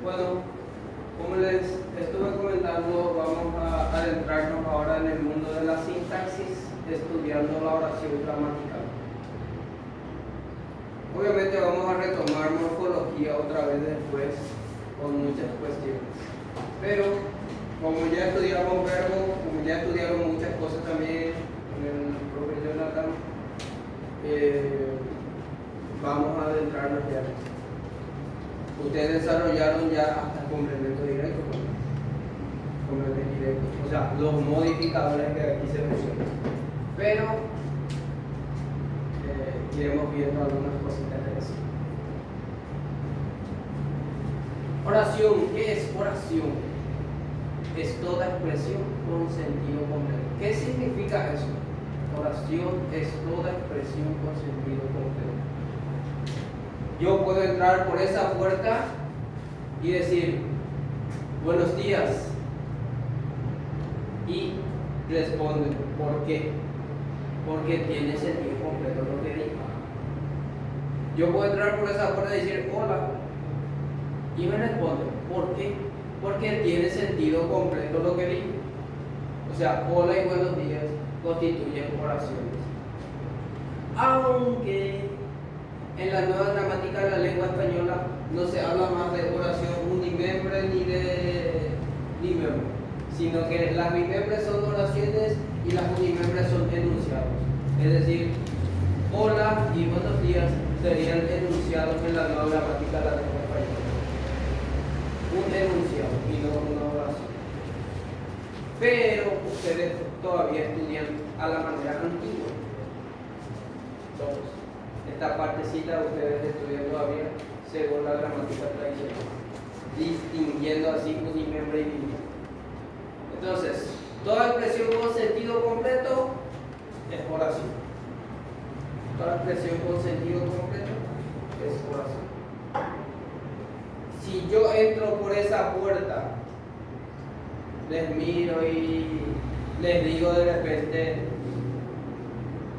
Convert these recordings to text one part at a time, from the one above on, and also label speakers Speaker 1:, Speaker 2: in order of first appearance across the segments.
Speaker 1: Bueno, como les estuve comentando, vamos a adentrarnos ahora en el mundo de la sintaxis, estudiando la oración gramatical. Obviamente vamos a retomar morfología otra vez después, con muchas cuestiones. Pero, como ya estudiamos verbos, como ya estudiaron muchas cosas también con el profe Jonathan, vamos a adentrarnos ya. Ustedes desarrollaron ya hasta el complemento directo, complemento directo, o sea, los modificadores que aquí se mencionan. Pero iremos viendo algunas cositas de eso. Oración, ¿qué es oración? Es toda expresión con sentido completo. ¿Qué significa eso? Oración es toda expresión con sentido completo. Yo puedo entrar por esa puerta y decir, buenos días. Y responde, ¿por qué? Porque tiene sentido completo lo que digo. Yo puedo entrar por esa puerta y decir, hola. Y me responde, ¿por qué? Porque tiene sentido completo lo que digo. O sea, hola y buenos días constituyen oraciones. Aunque en la nueva gramática de la lengua española no se habla más de oración unimembre ni de bimembre, sino que las bimembres son oraciones y las unimembres son enunciados. Es decir, hola y buenos días serían enunciados en la nueva gramática de la lengua española. Un enunciado y no una oración. Pero ustedes todavía estudian a la manera antigua. Todos. Esta partecita ustedes estudian todavía según la gramática tradicional, distinguiendo así unimembre y bimembre. Entonces, toda expresión con sentido completo es oración. Toda expresión con sentido completo es oración. Si yo entro por esa puerta, les miro y les digo de repente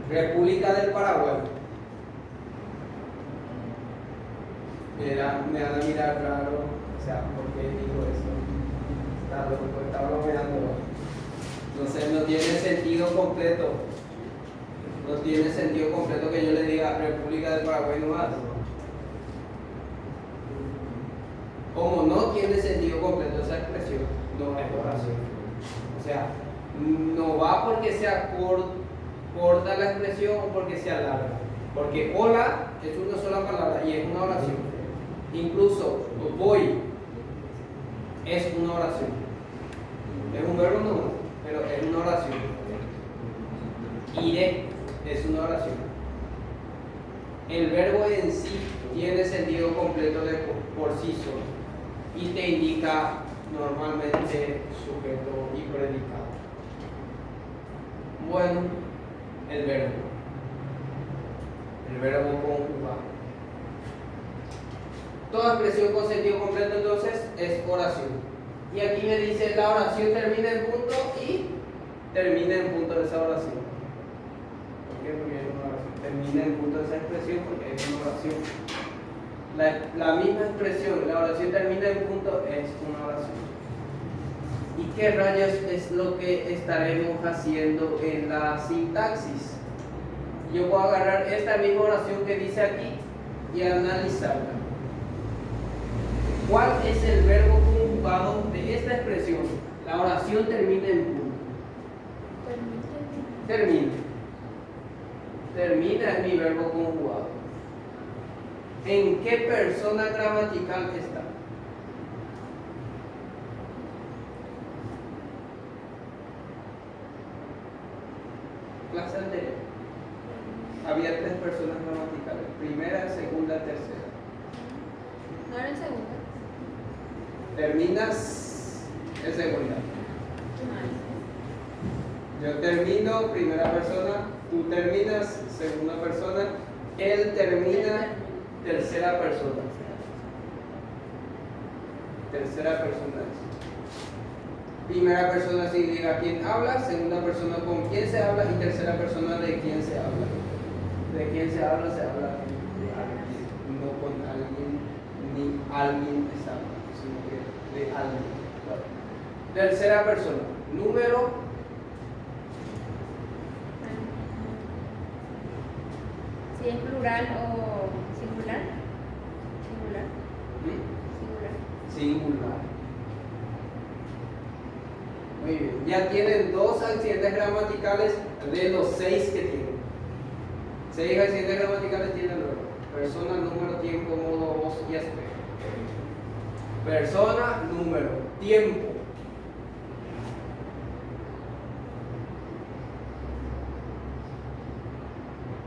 Speaker 1: República del Paraguay, me van a mirar raro, o sea, ¿por qué digo eso? Está loco, está bromeando. Entonces no tiene sentido completo. No tiene sentido completo que yo le diga República del Paraguay nomás. Como no tiene sentido completo esa expresión, no es oración. O sea, no va porque sea corta la expresión o porque sea larga. Porque hola es una sola palabra y es una oración. Incluso voy es una oración. Es un verbo no, pero es una oración. Iré es una oración. El verbo en sí tiene sentido completo por sí solo y te indica normalmente sujeto y predicado. Bueno, el verbo conjugado. Toda expresión con sentido completo entonces es oración. Y aquí me dice la oración termina en punto y termina en punto de esa oración. ¿Por qué? Porque es una oración. Termina en punto de esa expresión porque es una oración. La misma expresión, la oración termina en punto, es una oración. ¿Y qué rayos es lo que estaremos haciendo en la sintaxis? Yo puedo agarrar esta misma oración que dice aquí y analizarla. ¿Cuál es el verbo conjugado de esta expresión? La oración termina en punto. Termina. Termina es mi verbo conjugado. ¿En qué persona gramatical está? Clase anterior. Había 3 personas gramaticales. Primera, segunda, tercera.
Speaker 2: ¿No era en segunda?
Speaker 1: Terminas en segunda. Yo termino, primera persona. Tú terminas, segunda persona. Él termina, tercera persona. Tercera persona. Primera persona significa quién habla, segunda persona con quién se habla y tercera persona de quién se habla. De quién se habla de alguien, no con alguien ni alguien está hablando. sino que de alguien. Tercera persona, número.
Speaker 2: Si es plural o singular. Singular. Singular.
Speaker 1: Singular. Muy bien. Ya tienen 2 accidentes gramaticales de los 6 que tienen. 6 accidentes gramaticales tienen luego. Persona, número, tiempo, modo, voz y aspecto. Persona, número, tiempo.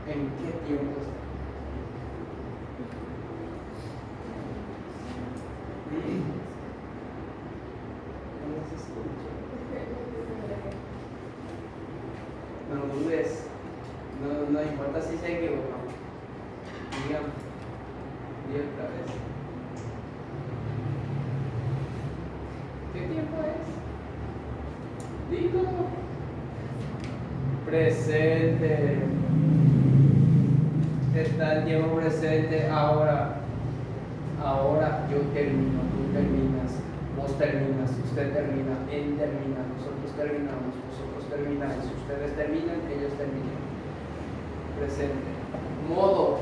Speaker 1: ¿En qué tiempo está? No se escucha. No dudes. No importa si se equivocan. Digan. Y otra vez. ¿Qué tiempo es? Digo. Presente. Está el tiempo presente ahora. Ahora yo termino, tú terminas, vos terminas, usted termina, él termina, nosotros terminamos, vosotros termináis, ustedes terminan, ellos terminan. Presente. Modo.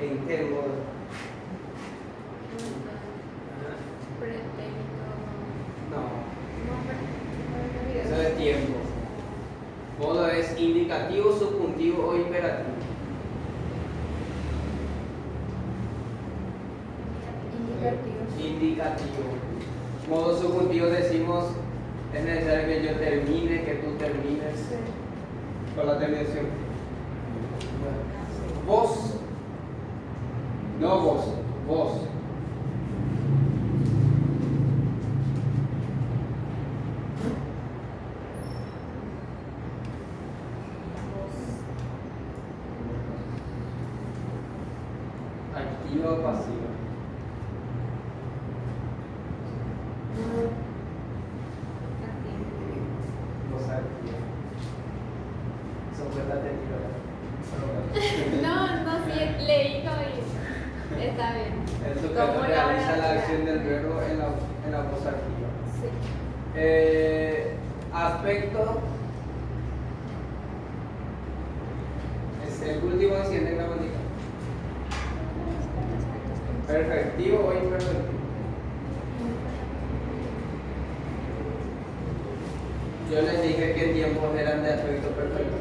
Speaker 1: ¿En qué modo?
Speaker 2: Pretérito.
Speaker 1: No,
Speaker 2: No,
Speaker 1: eso es tiempo. Modo es indicativo, subjuntivo o imperativo.
Speaker 2: Indicativo.
Speaker 1: Indicativo. Modo subjuntivo decimos, es necesario que yo termine, que tú termines.
Speaker 2: Sí.
Speaker 1: Con la terminación. Vos. No vos, vos. Activa o pasiva. Vos activa. Suéltate el tiro.
Speaker 2: No, sí, leí todo y está bien.
Speaker 1: El sujeto
Speaker 2: ¿Cómo la
Speaker 1: realiza
Speaker 2: voy a
Speaker 1: la
Speaker 2: activar?
Speaker 1: acción del verbo en la voz activa.
Speaker 2: Sí.
Speaker 1: Aspecto. Es el último accidente gramatical. Perfectivo o imperfectivo. Yo les dije qué tiempos eran de aspecto perfecto.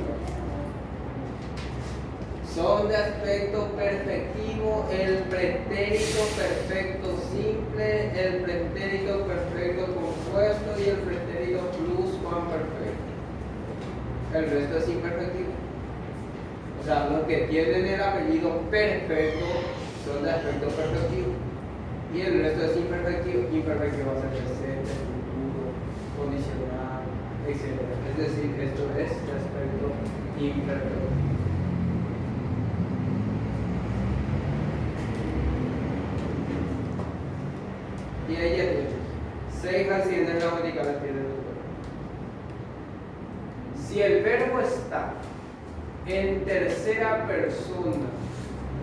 Speaker 1: Son de aspecto perfectivo el pretérito perfecto simple, el pretérito perfecto compuesto y el pretérito pluscuamperfecto. El resto es imperfectivo. O sea, los que tienen el apellido perfecto son de aspecto perfectivo. Y el resto es imperfectivo. Imperfectivo va a ser presente, futuro, condicional, etc. Es decir, esto es de aspecto imperfectivo. Y ahí ya tienes 6 accidentes gramaticales tiene el verbo. Si el verbo está en tercera persona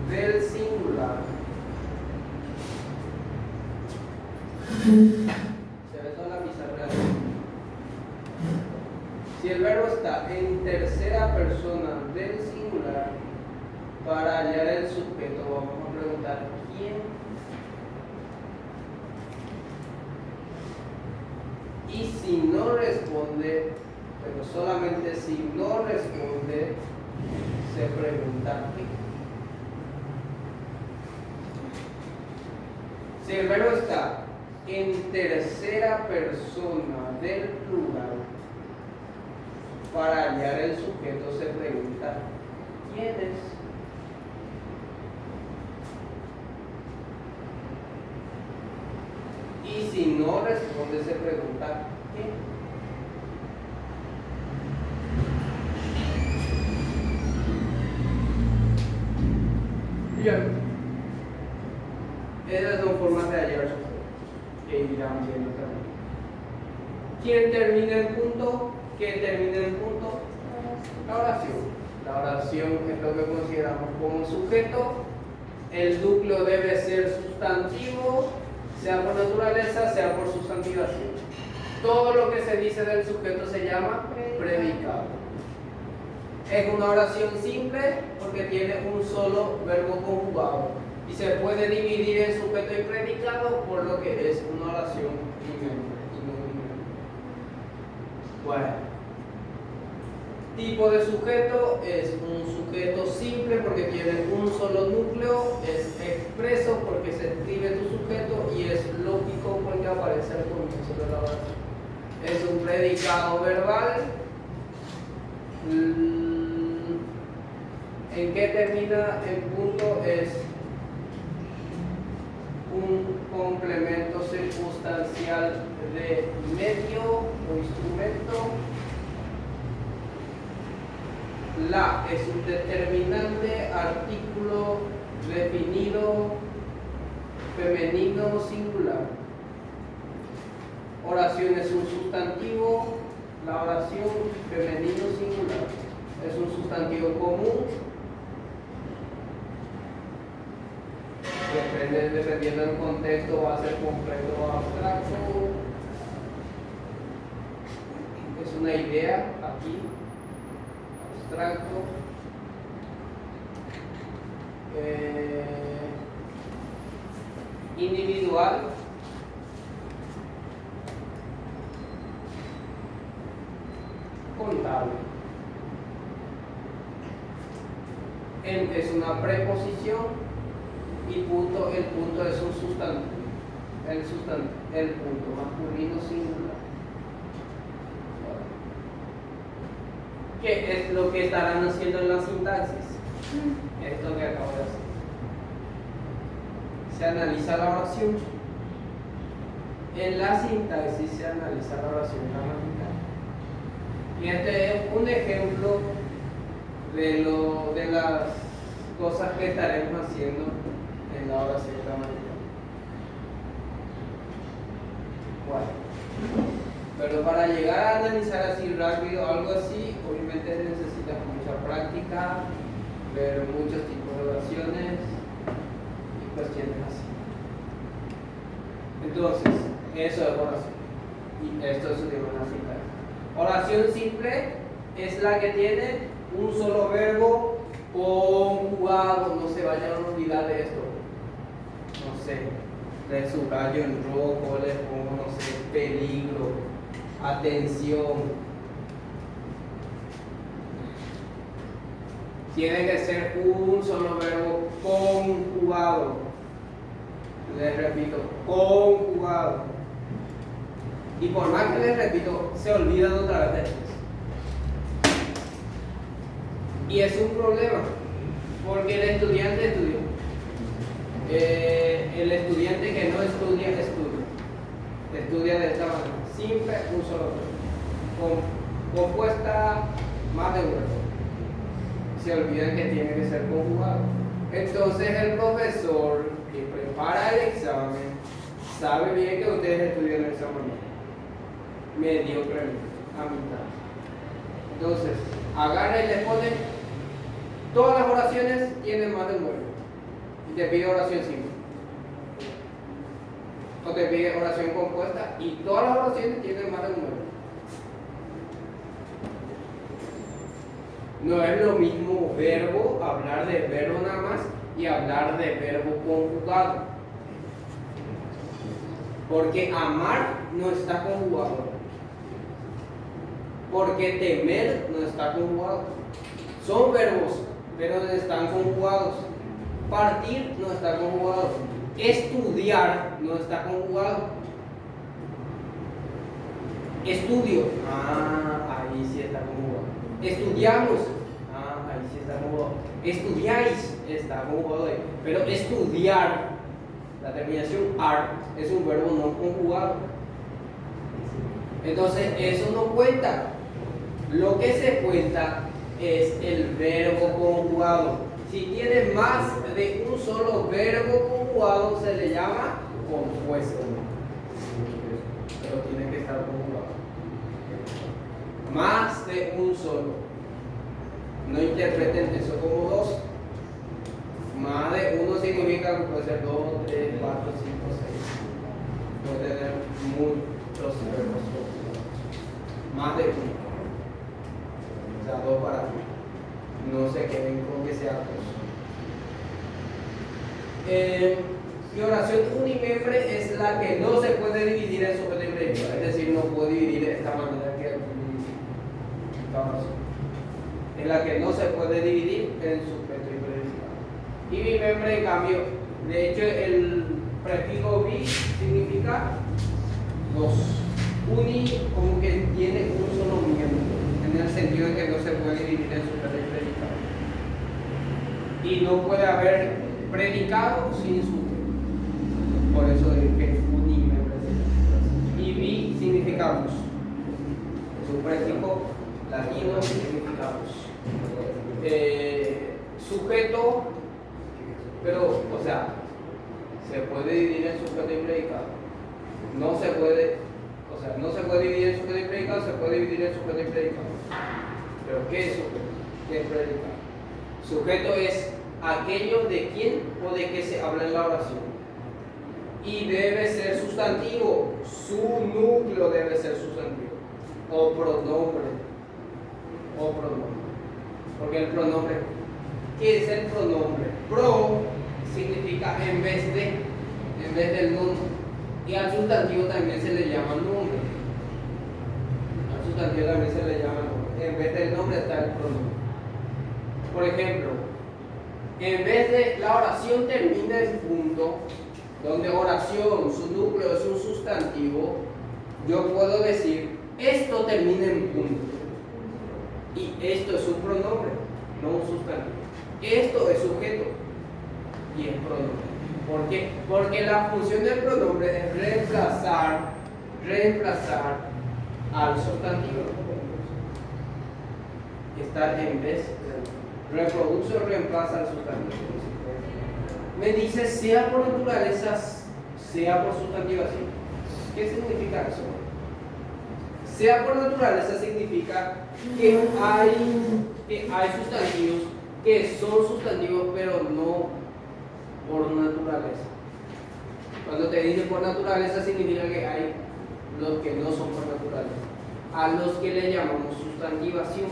Speaker 1: del singular, se ve toda la pizarra. Si el verbo está en tercera persona del singular, para hallar el sujeto vamos a preguntar quién. Y si no responde, pero solamente si no responde, se pregunta qué. Si el verbo está en tercera persona del plural, para hallar el sujeto se pregunta quién es. Y si no responde, se pregunta ¿qué? Bien. Esas son formas de hallar sujeto que irán viendo también. ¿Quién termina el punto? ¿Qué termina el punto? La oración. La oración es lo que consideramos como sujeto. El núcleo debe ser sustantivo, sea por naturaleza, sea por sustantivación. Todo lo que se dice del sujeto se llama predicado. Es una oración simple porque tiene un solo verbo conjugado y se puede dividir en sujeto y predicado, por lo que es una oración unimembre y no unimembre. Bueno. Tipo de sujeto es un sujeto simple porque tiene un solo núcleo, es expreso porque se escribe tu sujeto y es lógico porque aparece al comienzo de la oración. Es un predicado verbal. ¿En qué termina el punto? Es un complemento circunstancial de medio o instrumento. La es un determinante artículo definido femenino singular. Oración es un sustantivo. La oración femenino singular es un sustantivo común. Dependiendo del contexto, va a ser completo o abstracto. Es una idea aquí. Abstracto, individual, contable. Es una preposición y el punto es un sustantivo. El punto masculino singular. ¿Qué es lo que estarán haciendo en la sintaxis? Esto que acabo de hacer. Se analiza la oración. En la sintaxis se analiza la oración gramatical. Y este es un ejemplo de las cosas que estaremos haciendo en la oración gramatical. Bueno. Pero para llegar a analizar así rápido algo así, obviamente necesitas mucha práctica, ver muchos tipos de oraciones y cuestiones así. Entonces, eso es oración. Y esto es una sintaxis. Oración simple es la que tiene un solo verbo conjugado. No se vayan a olvidar de esto. No sé, le subrayo en rojo, le pongo, no sé, peligro. Atención. Tiene que ser un solo verbo conjugado. Les repito, conjugado. Y por más que les repito, se olvidan otra vez después. Y es un problema, porque el estudiante estudia. El estudiante que no estudia, estudia de esta manera. Simple, un solo verbo. Compuesta más de un verbo. Se olvidan que tiene que ser conjugado. Entonces el profesor que prepara el examen sabe bien que ustedes estudian el examen mediocremente, a mitad. Entonces, agarra y le pone todas las oraciones tienen más de un verbo. Y te pide oración simple. O te pide oración compuesta y todas las oraciones tienen más de un verbo. No es lo mismo verbo, hablar de verbo nada más, y hablar de verbo conjugado. Porque amar no está conjugado. Porque temer no está conjugado. Son verbos, pero no están conjugados. Partir no está conjugado. Estudiar no está conjugado. Estudio, ahí sí está conjugado. Estudiamos, ahí sí está conjugado. Estudiáis está conjugado ahí. Pero estudiar, la terminación ar, es un verbo no conjugado. Entonces eso no cuenta. Lo que se cuenta es el verbo conjugado. Si tiene más de un solo verbo conjugado, se le llama compuesto. Pero tiene que estar conjugado. Más de un solo. No interpreten eso como dos. Más de uno significa que puede ser 2, 3, 4, 5, 6. Puede tener muchos verbos. Más de uno. O sea, 2 para mí. No se queden con que sea 2. Mi oración unimembre es la que no se puede dividir en sujeto y predicado. Es decir, no puedo dividir de esta manera que esta oración. Es la que no se puede dividir en sujeto y predicado. Y bimembre, en cambio, de hecho, el prefijo bi significa dos. Uni como que tiene un solo miembro, en el sentido de que no se puede dividir en sujeto y predicado. Y no puede haber predicado sin sujeto. Por eso digo que unimembre. Y bi significa dos. Es un prefijo latino, significa dos. Sujeto, pero, o sea, se puede dividir en sujeto y predicado. No se puede, o sea, no se puede dividir en sujeto y predicado, se puede dividir en sujeto y predicado. Pero ¿qué es sujeto? ¿Qué es predicado? Sujeto es aquello de quién o de qué se habla en la oración. Y debe ser sustantivo, su núcleo debe ser sustantivo. O pronombre. Porque el pronombre, ¿qué es el pronombre? Pro significa en vez del nombre. Y al sustantivo también se le llama nombre. Al sustantivo también se le llama nombre. En vez del nombre está el pronombre. Por ejemplo, en vez de la oración termina en punto, donde oración, su núcleo es un sustantivo, yo puedo decir, esto termina en punto. Y esto es un pronombre, no un sustantivo. Esto es sujeto y es pronombre. ¿Por qué? Porque la función del pronombre es reemplazar al sustantivo. Estar en vez de reproduce o reemplaza al sustantivo. Me dice sea por naturaleza, sea por sustantivación. ¿Qué significa eso? Sea por naturaleza significa que hay sustantivos que son sustantivos pero no por naturaleza. Cuando te dice por naturaleza significa que hay los que no son por naturaleza, a los que le llamamos sustantivación.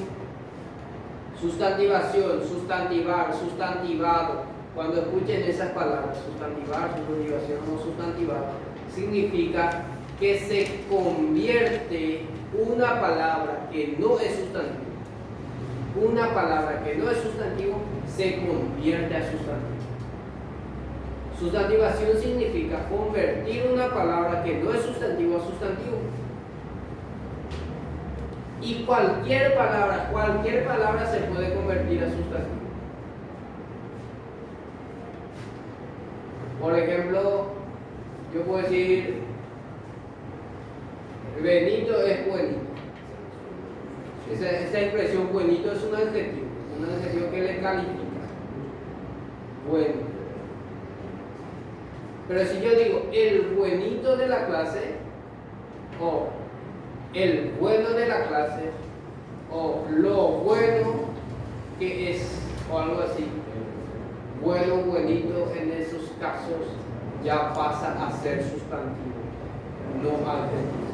Speaker 1: Sustantivación, sustantivar, sustantivado. Cuando escuchen esas palabras, sustantivar, sustantivación o sustantivado, significa que se convierte una palabra que no es sustantivo. Una palabra que no es sustantivo se convierte a sustantivo. Sustantivación significa convertir una palabra que no es sustantivo a sustantivo. Y cualquier palabra se puede convertir a sustantivo. Por ejemplo, yo puedo decir, Benito es buenito. Esa expresión buenito es un adjetivo que le califica. Bueno. Pero si yo digo el buenito de la clase, o el bueno de la clase, o lo bueno que es, o algo así, bueno, buenito, en esos casos ya pasa a ser sustantivo, no adjetivo.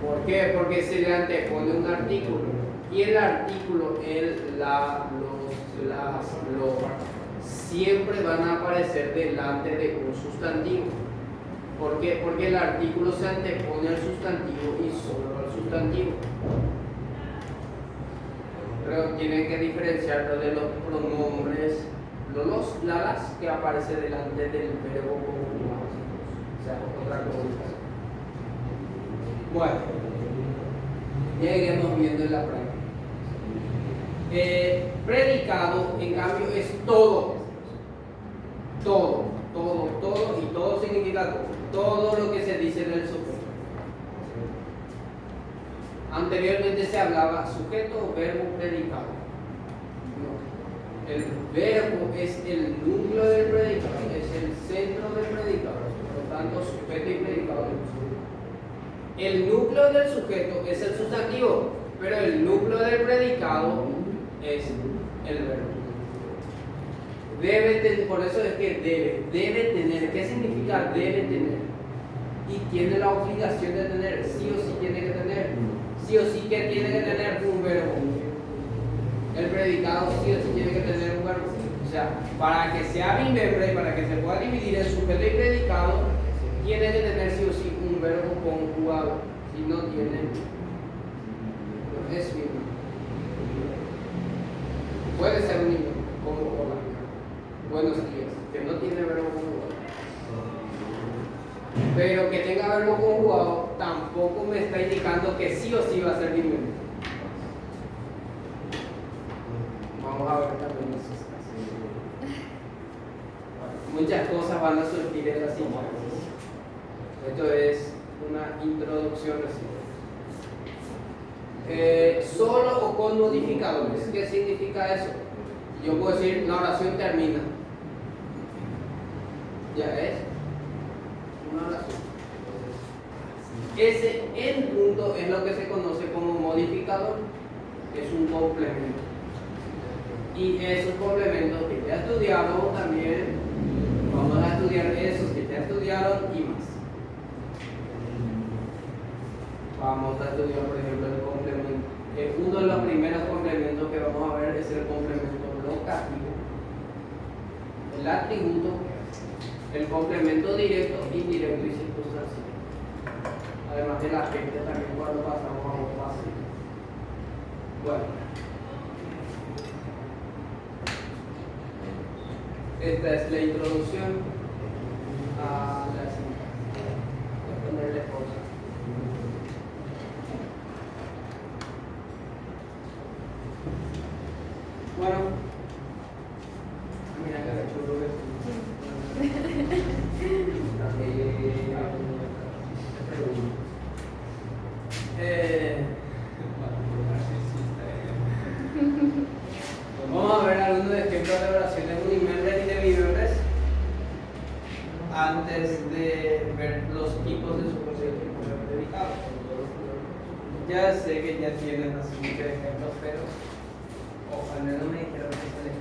Speaker 1: ¿Por qué? Porque se le antepone un artículo y el artículo, siempre van a aparecer delante de un sustantivo. ¿Por qué? Porque el artículo se antepone al sustantivo y solo al sustantivo. Pero tienen que diferenciarlo de los pronombres, las que aparece delante del verbo conjugado. O sea, otra cosa. Bueno, ya iremos viendo en la práctica. Predicado, en cambio, es todo. Todo, y todo significa todo lo que se dice del sujeto. Anteriormente se hablaba sujeto, verbo, predicado. No. El verbo es el núcleo del predicado, es el centro del predicado. Por lo tanto, sujeto y predicado. El núcleo del sujeto es el sustantivo, pero el núcleo del predicado es el verbo. Debe tener, por eso es que debe tener. ¿Qué significa debe tener? Y tiene la obligación de tener, sí o sí tiene que tener, sí o sí que tiene que tener un verbo. El predicado sí o sí tiene que tener un verbo. O sea, para que sea bimembre y para que se pueda dividir en sujeto y predicado, tiene que tener sí o sí un verbo conjugado. Si no tiene, no es bimembre. Puede ser un niño como hola, buenos días, que no tiene verbo conjugado. Pero que tenga verbo conjugado tampoco me está indicando que sí o sí va a ser bimembre. Vamos a ver también esos casos. Muchas cosas van a surgir en la sintaxis. Esto es una introducción recién. Solo o con modificadores. ¿Qué significa eso? Yo puedo decir la oración termina. Ya es una oración. Ese en punto es lo que se conoce como modificador. Es un complemento. Y esos complementos que ya estudiaron también, vamos a estudiar esos que ya estudiaron y más. Vamos a estudiar, por ejemplo, el complemento. Uno de los primeros complementos que vamos a ver es el complemento locativo, el atributo, el complemento directo, indirecto y circunstancial. Además de la gente también cuando pasamos a un pasivo. Bueno. Esta es la introducción a la sintaxis. Voy a ponerle pausa. Bueno, mira que le chulo vamos a ver algunos ejemplos de oraciones unimembres y de bimembres antes de ver los tipos de suposición y predicado. Ya sé que ya tienen así muchos ejemplos, pero al menos me dijeron que se les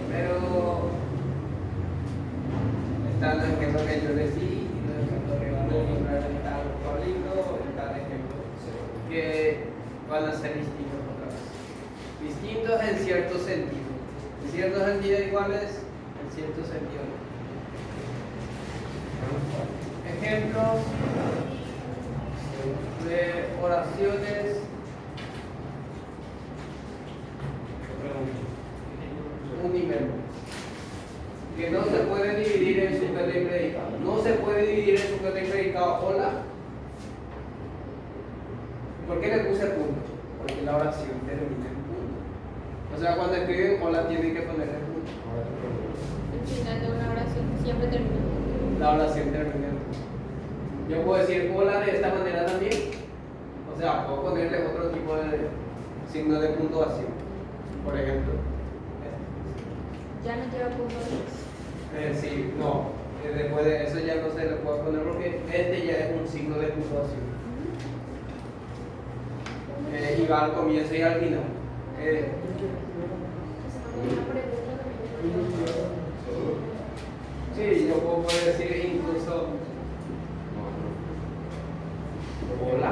Speaker 1: pero están los ejemplos que yo les di y los ejemplos que van a encontrar en cada libro, en cada ejemplo, que van a ser distintos otra vez. Distintos en cierto sentido. En cierto sentido iguales, en cierto sentido no. Ejemplos de oraciones unimembres que no se puede dividir en sujeto y predicado. No se puede dividir en sujeto y predicado. Hola. ¿Por qué le puse punto? Porque la oración termina en punto. O sea, cuando escriben hola tienen que poner el punto.
Speaker 2: El final de una oración siempre termina.
Speaker 1: La oración termina en punto. Yo puedo decir hola de esta manera también. O sea, puedo ponerle otro tipo de signo de puntuación. Por ejemplo.
Speaker 2: Ya no lleva punto.
Speaker 1: Sí, no. Después de eso ya no se le puede poner porque este ya es un signo de puntuación. Y va al comienzo y al final. Sí, yo puedo decir incluso hola.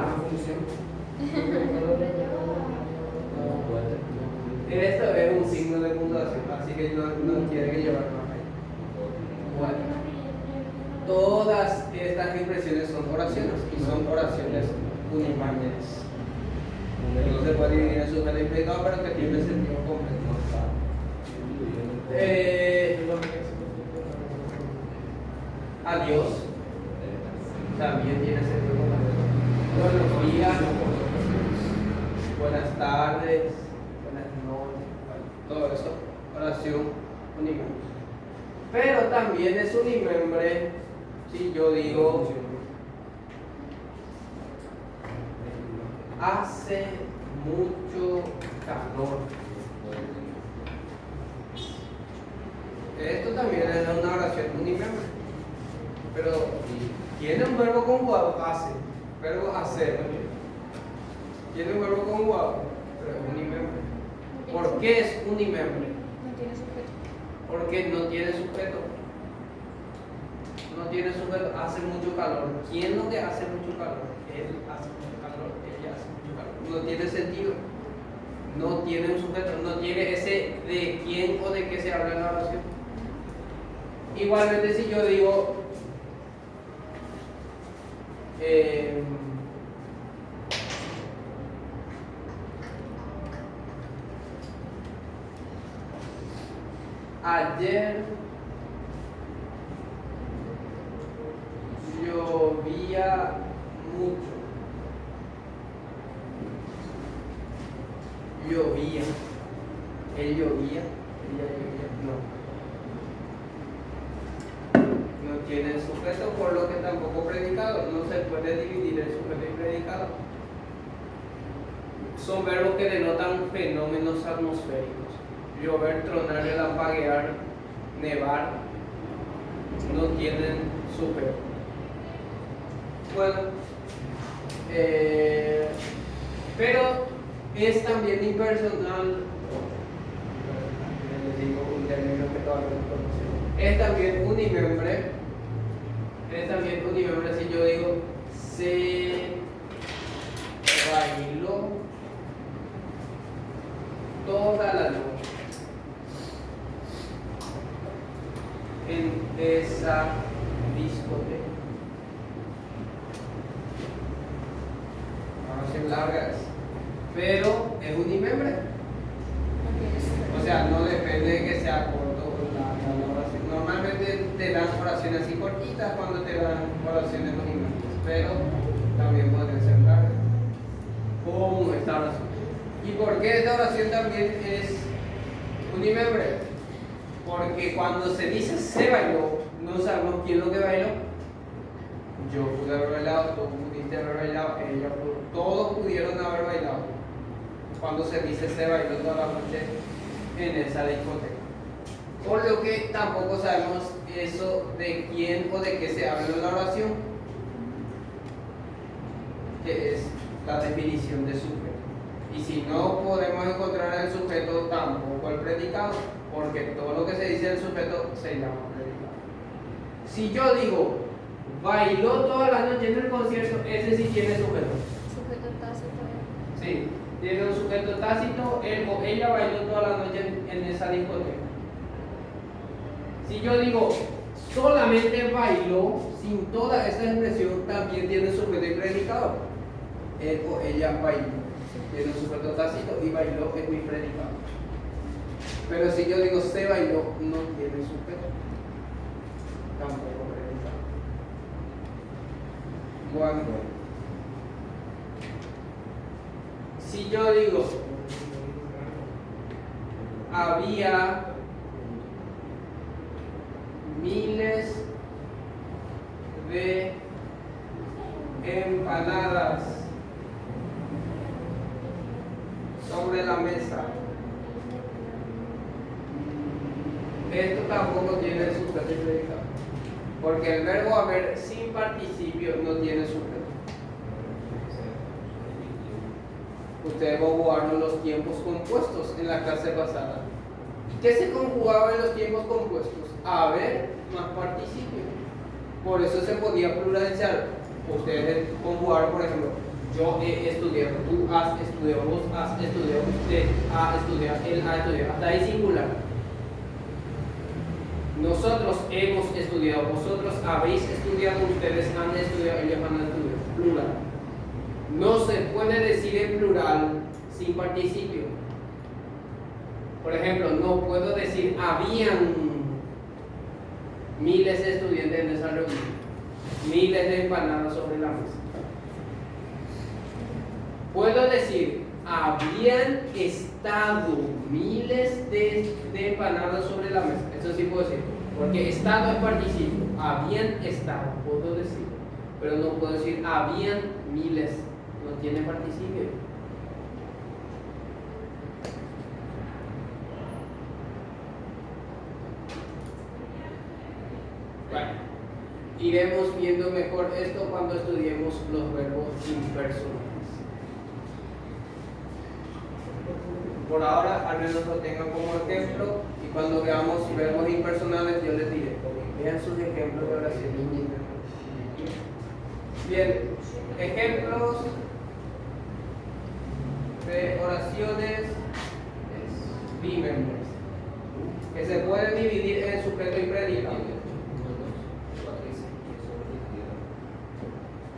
Speaker 1: Esto es un signo de puntuación, así que no tiene que llevar más ahí. Bueno, todas estas expresiones son oraciones y son oraciones unimembres. No se puede dividir en sujeto y predicado, pero que tiene sentido completo. Adiós también tiene sentido completo. Buenos días, buenas tardes, buenas noches, todo eso, oración unimembre. Pero también es unimembre si yo digo hace mucho calor. Esto también es una oración unimembre, pero tiene un verbo conjugado, hace, verbo hacer. Tiene un verbo conjugado, pero es unimembre. ¿Por qué es unimembre?
Speaker 2: No tiene sujeto.
Speaker 1: Porque no tiene sujeto. No tiene sujeto, hace mucho calor. ¿Quién no te hace mucho calor? Él hace mucho calor, ella hace mucho calor. No tiene sentido. No tiene un sujeto, no tiene ese de quién o de qué se habla en la oración. Igualmente si yo digo ayer llovía mucho. Llovía. Él llovía. Ella llovía. No. No tiene sujeto, por lo que tampoco predicado. No se puede dividir el sujeto y predicado. Son verbos que denotan fenómenos atmosféricos. Llover, tronar, relampaguear, nevar. No tienen sujeto. Bueno, pero es también impersonal. Les digo un término que todavía no conocemos. Es también unimembre. Es también unimembre si yo digo se bailó toda la noche en esa discoteca. Vamos a ser largas, pero es unimembre.
Speaker 2: No tiene sujeto.
Speaker 1: O sea, no depende de que sea corto la oración. Normalmente te dan oraciones así cortitas cuando te dan oraciones unimembres, pero también pueden ser largas, como esta oración. ¿Y por qué esta oración también es unimembre? Porque cuando se dice se bailó, no sabemos quién es lo que bailó. Yo pude haber bailado, tú pudiste haber bailado, ella pudo, todos pudieron haber bailado. Cuando se dice se bailó toda la noche en esa discoteca. Por lo que tampoco sabemos eso de quién o de qué se habla en la oración, que es la definición de sujeto. Y si no podemos encontrar el sujeto, tampoco el predicado, porque todo lo que se dice del sujeto se llama predicado. Si yo digo bailó toda la noche en el concierto, ese sí tiene sujeto.
Speaker 2: Sujeto tácito.
Speaker 1: Sí, tiene un sujeto tácito, él o ella bailó toda la noche en esa discoteca. Si yo digo solamente bailó, sin toda esa expresión, también tiene sujeto y predicado. Él o ella bailó. Tiene un sujeto tácito y bailó es mi predicado. Pero si yo digo se bailó, no tiene sujeto. Tampoco predicado. Bueno, si yo digo había miles de empanadas sobre la mesa, esto tampoco tiene sujeto y predicado, porque el verbo haber sin participio no tiene sujeto. Ustedes conjugaron los tiempos compuestos en la clase pasada. ¿Qué se conjugaba en los tiempos compuestos? Haber más participio. Por eso se podía pluralizar. Ustedes conjugaron, por ejemplo, yo he estudiado, tú has estudiado, vos has estudiado, usted ha estudiado, él ha estudiado. Hasta ahí singular. Nosotros hemos estudiado, vosotros habéis estudiado, ustedes han estudiado, ellos han estudiado. Plural. No se puede decir en plural sin participio. Por ejemplo, no puedo decir habían miles de estudiantes en esa reunión, miles de empanadas sobre la mesa. Puedo decir habían estado miles de empanadas sobre la mesa. Eso sí puedo decir, porque estado es participio. Habían estado, puedo decir, pero no puedo decir habían miles. No tiene participio. Bueno, iremos viendo mejor esto cuando estudiemos los verbos impersonales. por ahora al menos lo tengan como ejemplo y cuando veamos verbos impersonales yo les diré, vean sus ejemplos de oración. Bien, ejemplos de oraciones bimembres que se pueden dividir en sujeto y predicado.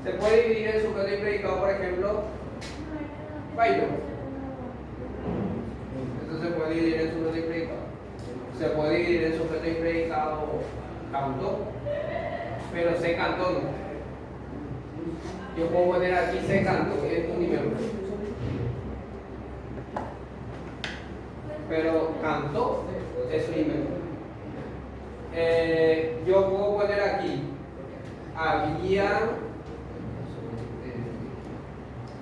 Speaker 1: Se puede dividir en sujeto y predicado, por ejemplo, bailó. Esto se puede dividir en sujeto y predicado. Se puede dividir en sujeto y predicado cantó, pero se cantó no. Yo puedo poner aquí se cantó, es un miembro. Pero cantó es un miembro. Yo puedo poner aquí había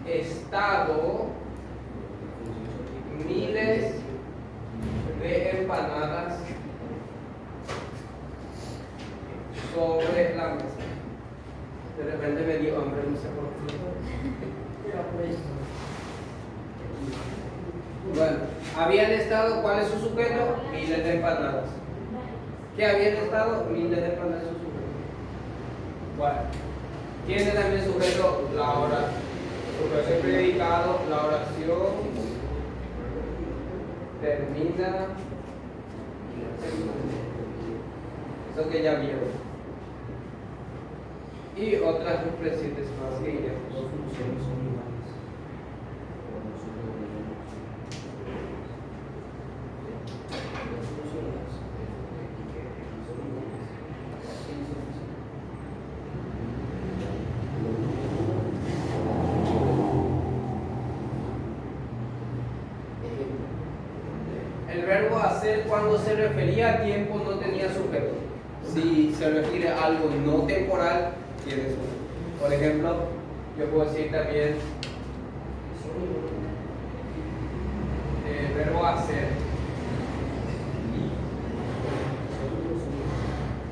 Speaker 1: estado miles de empanadas sobre la mesa. De repente me dio hambre, no sé por qué. Bueno, habían estado, ¿cuál es su sujeto? Miles de empanadas. ¿Qué habían estado? Miles de empanadas su sujeto. Bueno, tiene también sujeto la hora. Sujeto predicado, la oración termina. Eso que ya vieron. Y otras expresiones más que iremos. El verbo hacer cuando se refería a tiempo no tenía sujeto. Si se refiere a algo no temporal, tiene sujeto. Por ejemplo, yo puedo decir también el verbo hacer.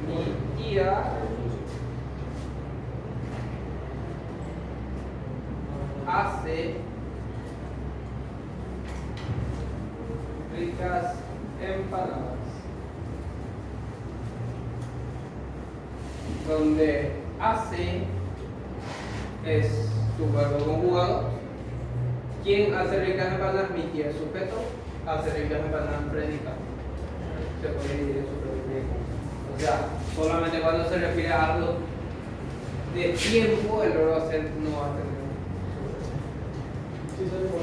Speaker 1: Mi tía hace ricas empanadas, donde hace es tu verbo conjugado. ¿Quién hace ricas empanadas? Mi tía, sujeto, hace ricas empanadas, predicado. Se puede dividir en sujeto y predicado. O sea, solamente cuando se refiere a algo de tiempo, el verbo hacer no va a tener sujeto.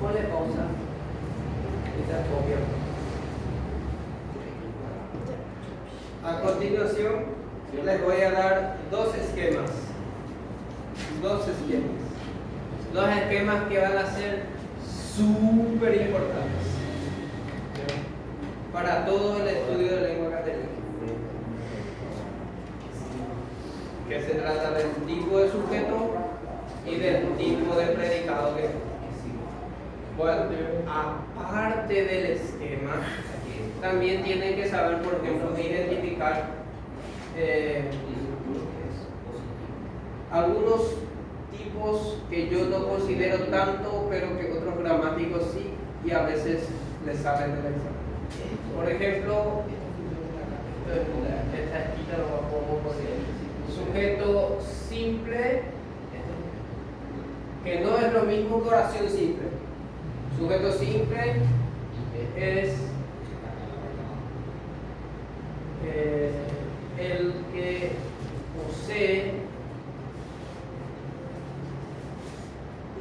Speaker 1: Ponle pausa. Quizás copia. A continuación, les voy a dar dos esquemas. Dos esquemas que van a ser súper importantes para todo el estudio de lengua castellana. Que se trata del tipo de sujeto y del tipo de predicado que es. Bueno, aparte del esquema, también tienen que saber, por ejemplo, identificar algunos tipos que yo no considero tanto, pero que otros gramáticos sí, y a veces les salen del examen. Por ejemplo, esta esquina lo pongo por sujeto simple, que no es lo mismo que oración simple. Sujeto simple es el que posee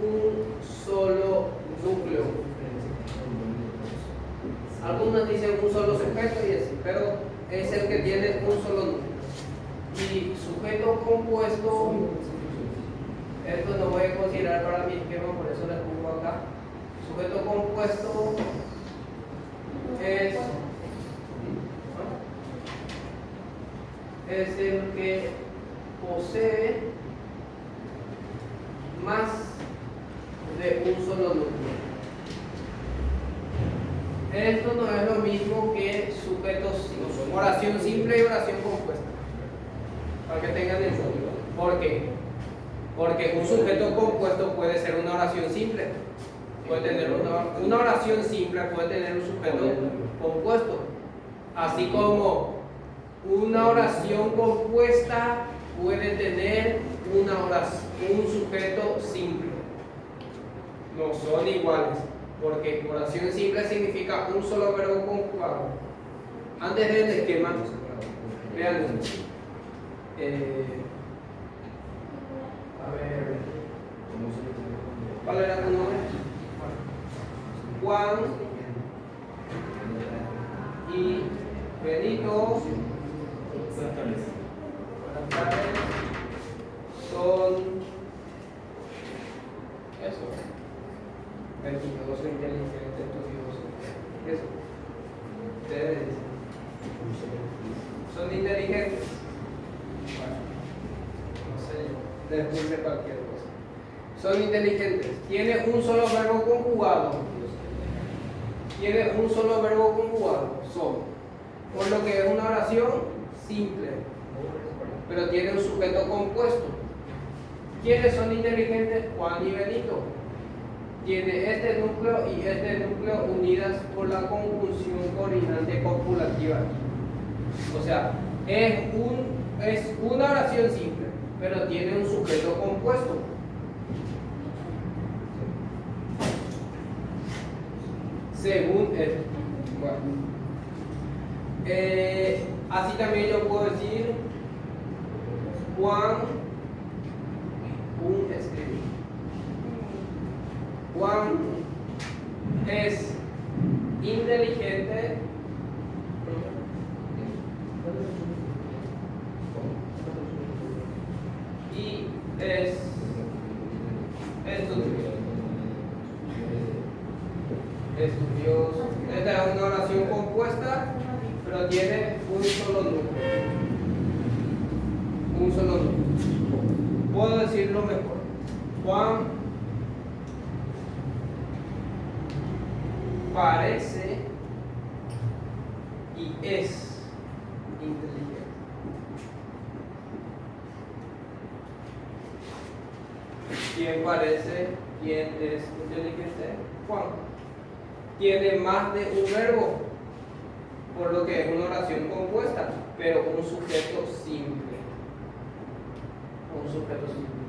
Speaker 1: un solo núcleo. Algunos dicen un solo sujeto y así, pero es el que tiene un solo núcleo. Y sujeto compuesto, esto no voy a considerar para mi esquema, por eso le pongo acá. Sujeto compuesto es el que posee más de un solo núcleo. Esto no es lo mismo que sujetos, oración simple y oración compuesta, para que tengan eso. ¿Por qué? Porque un sujeto compuesto puede ser una oración simple. Puede tener una oración simple, puede tener un sujeto compuesto. Así como una oración compuesta puede tener un sujeto simple. No son iguales, porque oración simple significa un solo verbo conjugado. Antes del esquema, vean. A ver, ¿cuál era tu nombre? Juan y Benito. Buenas tardes. Son eso. Benito, no soy inteligente, estudioso. Eso. Ustedes son inteligentes. Bueno, no sé, después de cualquier cosa. Son inteligentes. Tiene un solo verbo conjugado. Tiene un solo verbo conjugado. Son. Por lo que es una oración simple. Pero tiene un sujeto compuesto. ¿Quiénes son inteligentes? Juan y Benito. Tiene este núcleo y este núcleo unidas por la conjunción coordinante copulativa. O sea, es una oración simple, pero tiene un sujeto compuesto. Según esto. Bueno. Así también yo puedo decir Juan escribir. Juan es inteligente y es estudioso. Esta es una oración compuesta, pero tiene un solo núcleo. Un solo núcleo. Puedo decirlo mejor. Juan parece y es inteligente. ¿Quién parece? ¿Quién es inteligente? Juan. Tiene más de un verbo, por lo que es una oración compuesta, pero un sujeto simple. Un sujeto simple.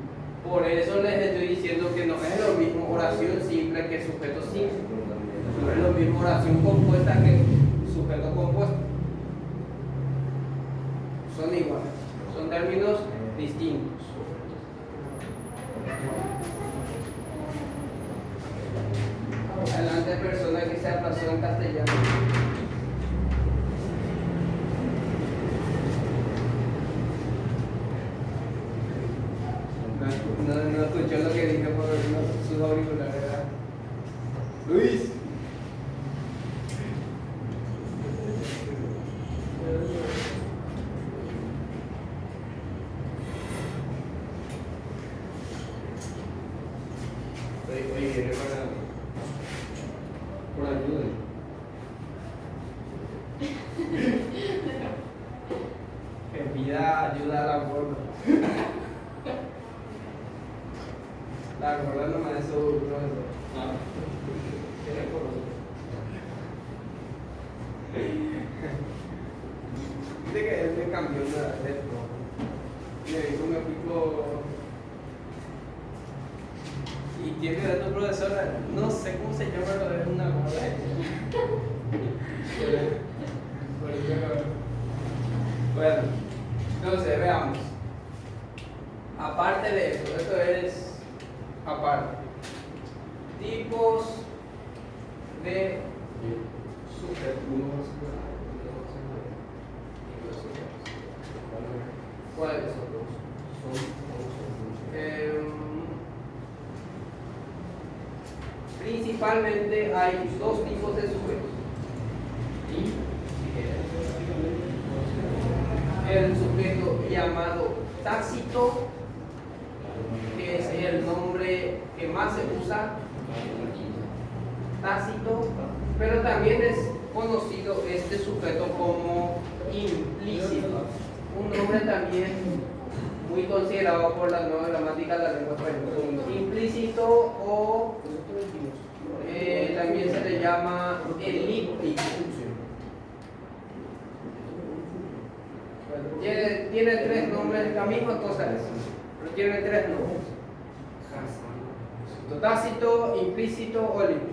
Speaker 1: Por eso les estoy diciendo que no es lo mismo oración simple que sujeto simple. No es lo mismo oración compuesta que sujeto compuesto. Son iguales, son términos distintos. Adelante, persona que se aplazó en castellano. No escuchó lo que dije por sus auriculares, ¿verdad? Luis. Oye, viene por ayuda. Que pida ayuda a la gorda. La gorda no me hace su profesor. No. Tiene conocer. Dice que él me cambió de profe. Me hizo un equipo. Y tiene de tu profesora, no sé cómo se llama, pero es una gorda. Bueno, entonces veamos. Aparte de esto es aparte. Tipos de sujetos. ¿Cuáles son? Principalmente hay dos tipos de sujetos. El sujeto llamado tácito, que es el nombre que más se usa, tácito, pero también es conocido este sujeto como implícito, un nombre también muy considerado por la nueva gramática de la lengua española. Implícito o también se le llama elíptico. Tiene tres nombres, la misma cosa es, pero tiene tres nombres: tácito, implícito o elíptico.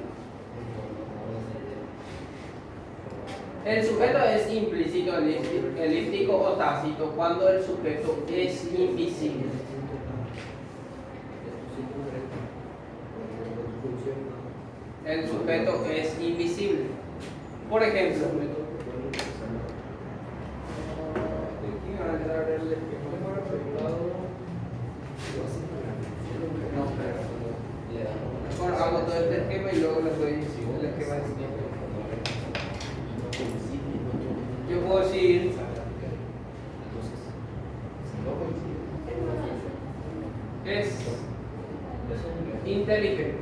Speaker 1: El sujeto es implícito, elíptico o tácito cuando el sujeto es invisible. El sujeto es invisible. Por ejemplo, bueno, hago todo este esquema y luego les doy el esquema de siguiente. Yo puedo decir es inteligente.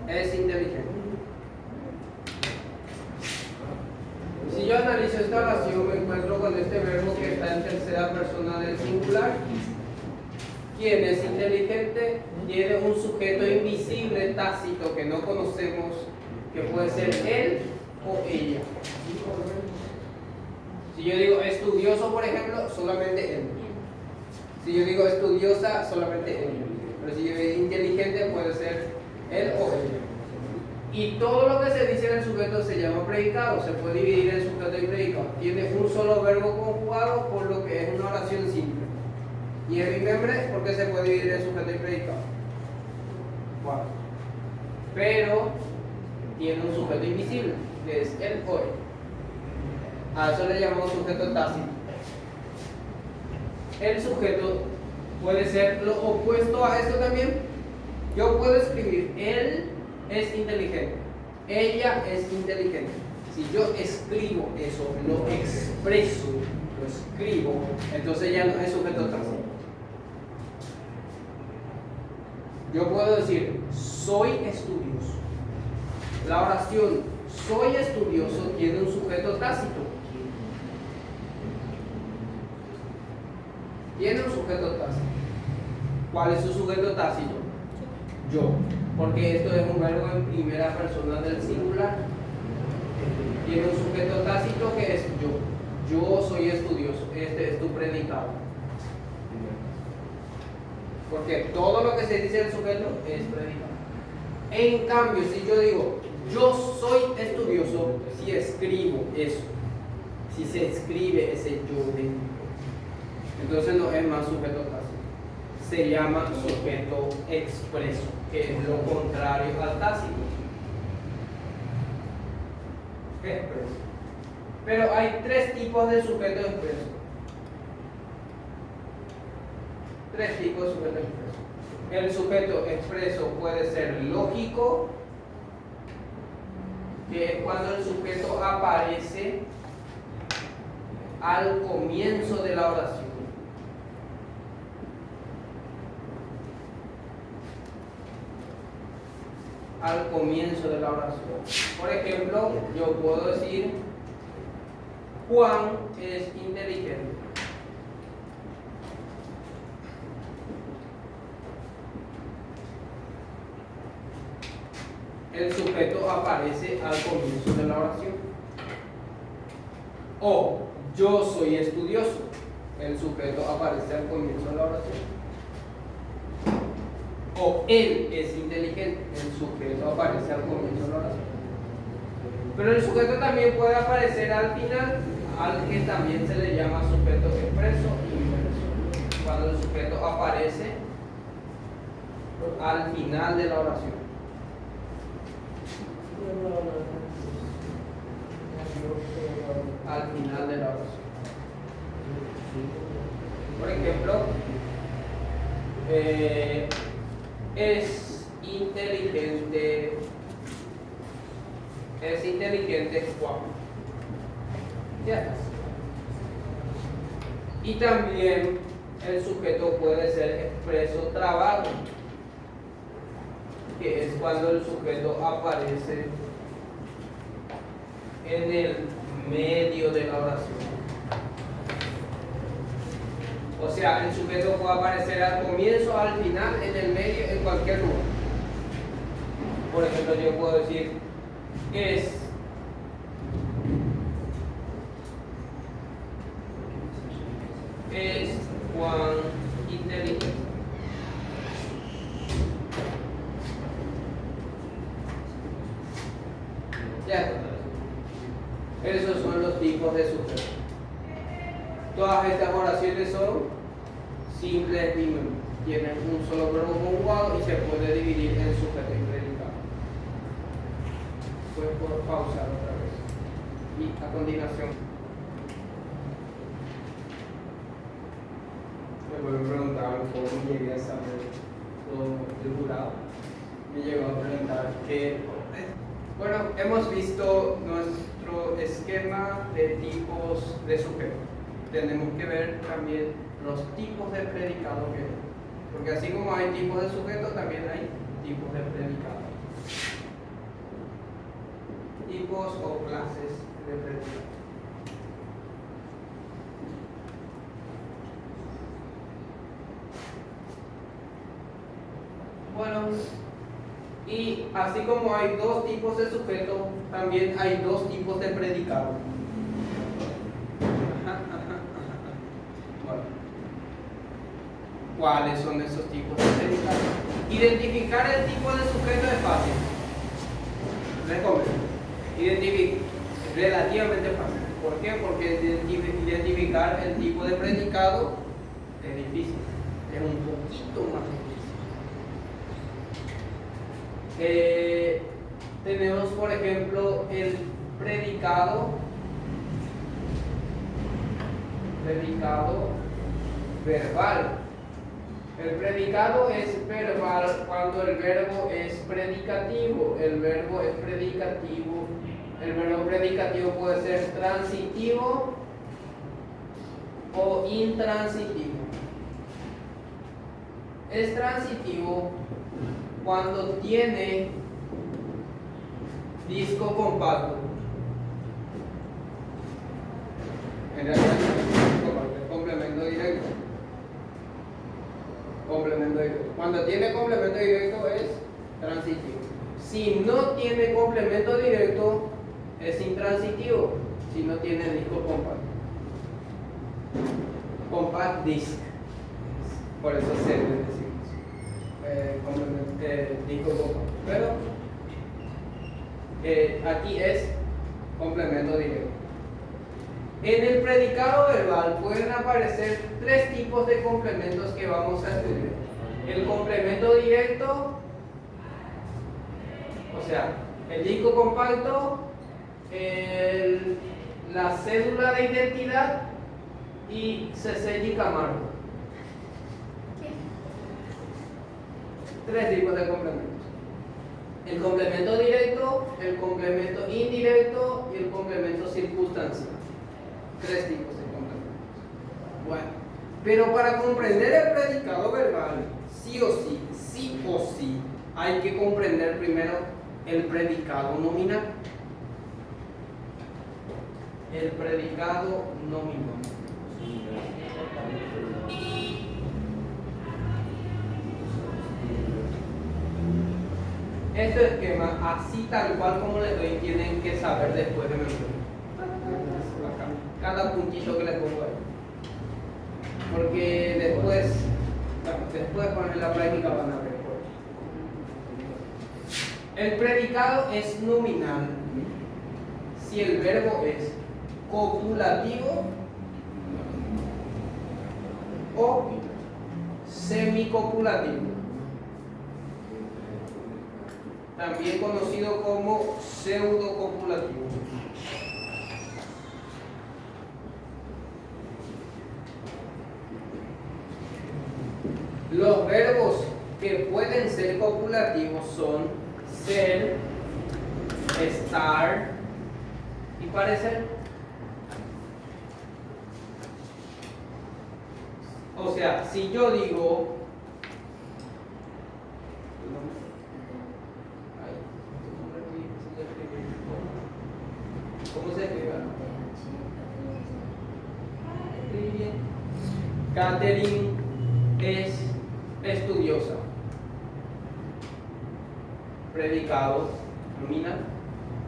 Speaker 1: Es inteligente. Si yo analizo esta oración, me encuentro con este verbo que está en tercera persona del singular. ¿Quién es inteligente? Tiene un sujeto invisible, tácito, que no conocemos, que puede ser él o ella. Si yo digo estudioso, por ejemplo, solamente él. Si yo digo estudiosa, solamente ella. Pero si yo digo inteligente, puede ser él o ella. Y todo lo que se dice en el sujeto se llama predicado. Se puede dividir en sujeto y predicado. Tiene un solo verbo conjugado, por lo que es una oración simple. Y el remember, porque se puede dividir en sujeto y predicado. Wow. Pero tiene un sujeto invisible, que es el o ella. A eso le llamamos sujeto tácito. El sujeto puede ser lo opuesto a esto también. Yo puedo escribir: él es inteligente, ella es inteligente. Si yo escribo eso, lo expreso, lo escribo, entonces ya no es sujeto tácito. Yo puedo decir: soy estudioso. La oración soy estudioso tiene un sujeto tácito. Tiene un sujeto tácito. ¿Cuál es su sujeto tácito? Yo. Porque esto es un verbo en primera persona del singular. Tiene un sujeto tácito que es yo. Yo soy estudioso. Este es tu predicado. Porque todo lo que se dice en el sujeto es predicado. En cambio, si yo digo yo soy estudioso, si escribo eso, si se escribe ese yo dentro, entonces no es más sujeto tácito. Se llama sujeto expreso, que es lo contrario al tácito. Expreso. Pero hay tres tipos de sujeto expreso. Tres tipos de sujeto expreso. El sujeto expreso puede ser lógico, que es cuando el sujeto aparece al comienzo de la oración. Al comienzo de la oración. Por ejemplo, yo puedo decir: Juan es inteligente. El sujeto aparece al comienzo de la oración. O yo soy estudioso. El sujeto aparece al comienzo de la oración. O él es inteligente. El sujeto aparece al comienzo de la oración. Pero el sujeto también puede aparecer al final, al que también se le llama sujeto expreso e inverso. Cuando el sujeto aparece al final de la oración. Al final de la oración. Por ejemplo, es inteligente Juan. Ya. Y también el sujeto puede ser expreso trabajo, que es cuando el sujeto aparece en el medio de la oración. O sea, el sujeto puede aparecer al comienzo, al final, en el medio, en cualquier lugar. Por ejemplo, yo puedo decir es Juan inteligente. Ya. Esos son los tipos de sujeto. Todas estas oraciones son simples binomios. Tienen un solo verbo conjugado y se puede dividir en sujeto y predicado. Pues por pausar otra vez. Y a continuación me vuelvo a preguntar cómo llegué a saber todo el jurado. Me llegó a preguntar que, bueno, hemos visto nuestro esquema de tipos de sujeto. Tenemos que ver también los tipos de predicado que hay. Porque así como hay tipos de sujeto, también hay tipos de predicado. Tipos o clases de predicado. Bueno, y así como hay dos tipos de sujeto, también hay dos tipos de predicado. Bueno, ¿cuáles son esos tipos de predicado? Identificar el tipo de sujeto es fácil. Recomiendo. Relativamente fácil. ¿Por qué? Porque identificar el tipo de predicado es difícil. Es un poquito más difícil. Tenemos, por ejemplo, el predicado verbal. El predicado es verbal cuando el verbo es predicativo. El verbo es predicativo. El verbo predicativo puede ser transitivo o intransitivo. Es transitivo cuando tiene disco compacto. En realidad es complemento directo. Complemento directo. Cuando tiene complemento directo es transitivo. Si no tiene complemento directo es intransitivo. Si no tiene disco compacto. Compact disc. Por eso se le decimos disco compacto. Pero aquí es complemento directo. En el predicado verbal pueden aparecer tres tipos de complementos que vamos a estudiar. El complemento directo, o sea, el disco compacto, la cédula de identidad y Cecilio Camargo. Tres tipos de complementos. El complemento directo, el complemento indirecto y el complemento circunstancial. Tres tipos de complementos. Bueno, pero para comprender el predicado verbal, sí o sí, hay que comprender primero el predicado nominal. El predicado nominal. Este esquema, así tal cual como les doy, tienen que saber después de memoria. Cada puntito que les pongo ahí. Porque después con la práctica van a ver. El predicado es nominal si el verbo es copulativo o semicopulativo, también conocido como pseudocopulativo. Los verbos que pueden ser copulativos son ser, estar y parecer. O sea, si yo digo ¿cómo se escribe? Catherine es estudiosa. Predicado nominal.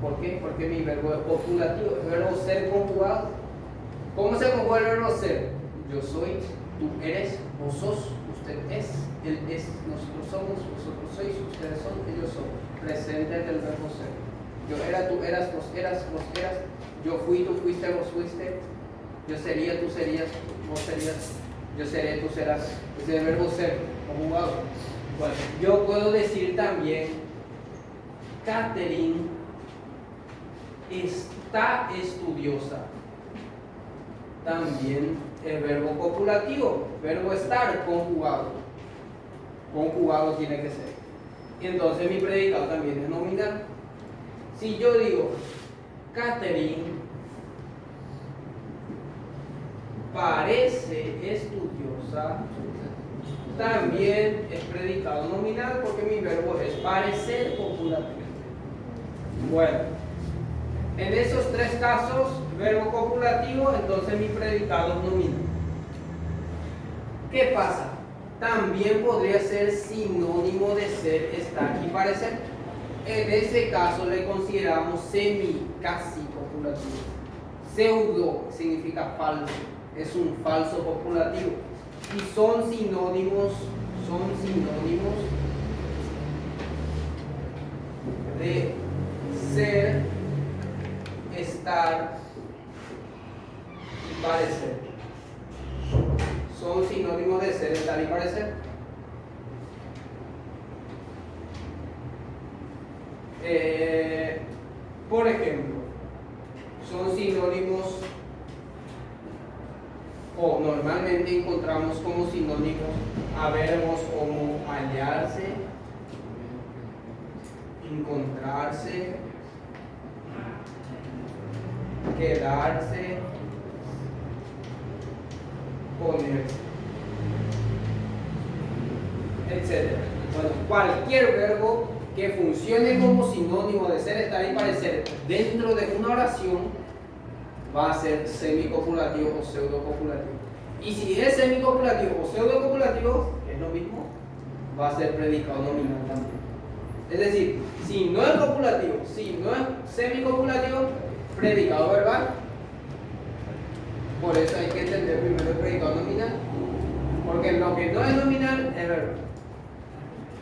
Speaker 1: ¿Por qué? Porque mi verbo es copulativo, el verbo ser conjugado. ¿Cómo se conjuga el verbo ser? Yo soy, tú eres, vos sos, usted es, él es, nosotros somos, vosotros sois, ustedes son, ellos son. Presente del verbo ser. Yo era, tú eras, vos eras, yo fui, tú fuiste, vos fuiste, yo sería, tú serías, vos serías, yo seré, tú serás. Ese es el verbo ser conjugado. Bueno, yo puedo decir también Catherine está estudiosa. También el verbo copulativo, verbo estar conjugado. Conjugado tiene que ser. Y entonces mi predicado también es nominal. Si yo digo Catherine parece estudiosa, también es predicado nominal porque mi verbo es parecer copulativo. Bueno, en esos tres casos, verbo copulativo, entonces mi predicado es nominal. ¿Qué pasa? También podría ser sinónimo de ser, estar y parecer. En ese caso le consideramos casi copulativo. Pseudo significa falso, es un falso copulativo. Y son sinónimos de ser, estar y parecer. Son sinónimos de ser, estar y parecer. Por ejemplo, son sinónimos, o normalmente encontramos como sinónimos a verbos como hallarse, encontrarse, quedarse, ponerse, etc. Bueno, cualquier verbo que funcione como sinónimo de ser, estar y parecer dentro de una oración va a ser semicopulativo o pseudocopulativo. Y si es semicopulativo o pseudocopulativo, que es lo mismo, va a ser predicado nominal también. Es decir, si no es copulativo, si no es semicopulativo, predicado verbal. Por eso hay que entender primero el predicado nominal, porque lo que no es nominal es verbo.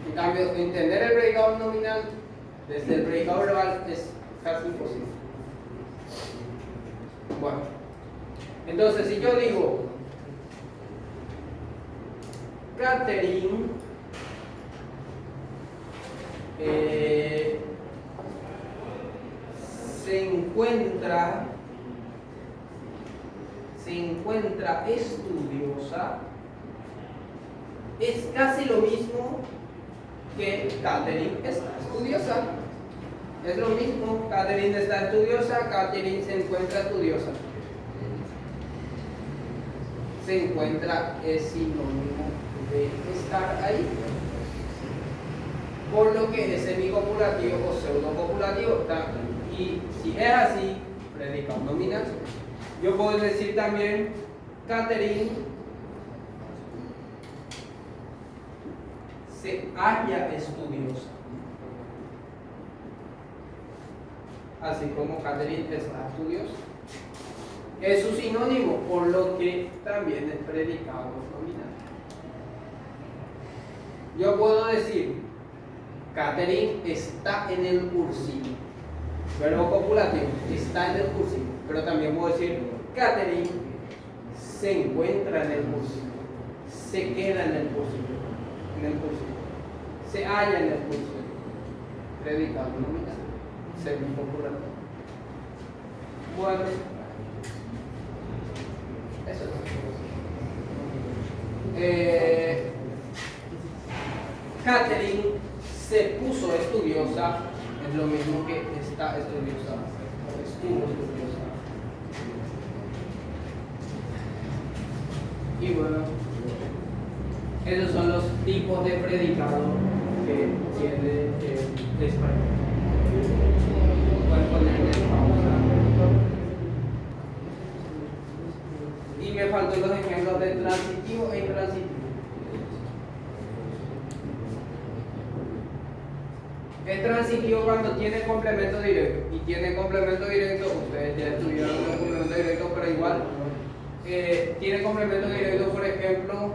Speaker 1: En cambio, entender el predicado nominal desde el predicado verbal es casi imposible. Bueno, entonces si yo digo Catherine se encuentra estudiosa, es casi lo mismo que Catherine está estudiosa. Es lo mismo, Catherine está estudiosa, Catherine se encuentra estudiosa. Se encuentra es sinónimo de estar ahí. Por lo que es semicopulativo o pseudocopulativo. Y si es así, predicado nominal. Yo puedo decir también Catherine se halla estudiosa. Así como Catherine está estudiosa. Es su sinónimo, por lo que también es predicado nominal. Yo puedo decir Catherine está en el cursillo. Verbo copulativo, está en el cursillo. Pero también puedo decir Catherine se encuentra en el cursillo. Se queda en el cursillo. Se halla en el cursillo. Predicado nominal. Semicopulativo. Bueno, eso es. Catherine se puso estudiosa, es lo mismo que está estudiosa, o estuvo estudiosa. Y bueno, esos son los tipos de predicado que tiene el español. Pueden ponerle pausa. Y me faltó los ejemplos de transitivo. transitivo e intransitivo. Es transitivo cuando tiene complemento directo. Y tiene complemento directo, ustedes ya estudiaron el complemento directo, pero igual tiene complemento directo, por ejemplo,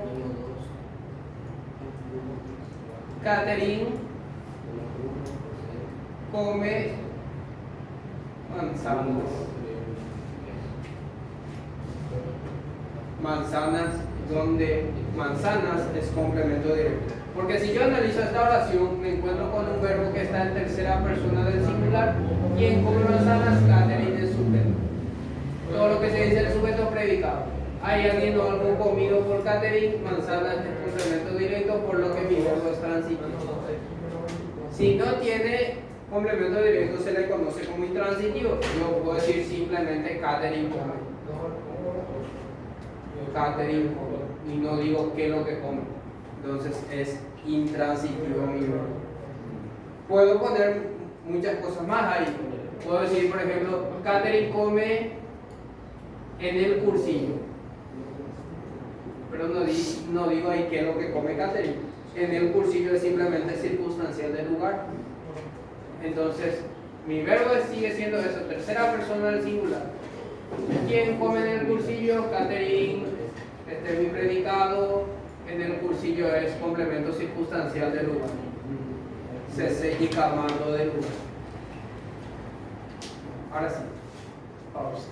Speaker 1: Catherine come manzanas. Manzanas, donde manzanas es complemento directo. Porque si yo analizo esta oración, me encuentro con un verbo que está en tercera persona del singular. ¿Quién come manzanas? Catherine es sujeto. Todo lo que se dice el sujeto predicado. Hay alguien o algo comido por Catherine, manzanas es complemento directo, por lo que mi verbo es transitivo. Si no tiene complemento directo, se le conoce como intransitivo. Yo puedo decir simplemente Catherine come. Catherine come. Y no digo qué es lo que come. Entonces es intransitivo mi verbo. Puedo poner muchas cosas más ahí. Puedo decir, por ejemplo, Catherine come en el cursillo. Pero no digo ahí qué es lo que come Catherine. En el cursillo es simplemente circunstancial del lugar. Entonces, mi verbo sigue siendo eso, tercera persona del singular. ¿Quién come en el cursillo? Catherine. Este es mi predicado. En el cursillo es complemento circunstancial del lugar. Se señica mando del lugar. Ahora sí, pausa.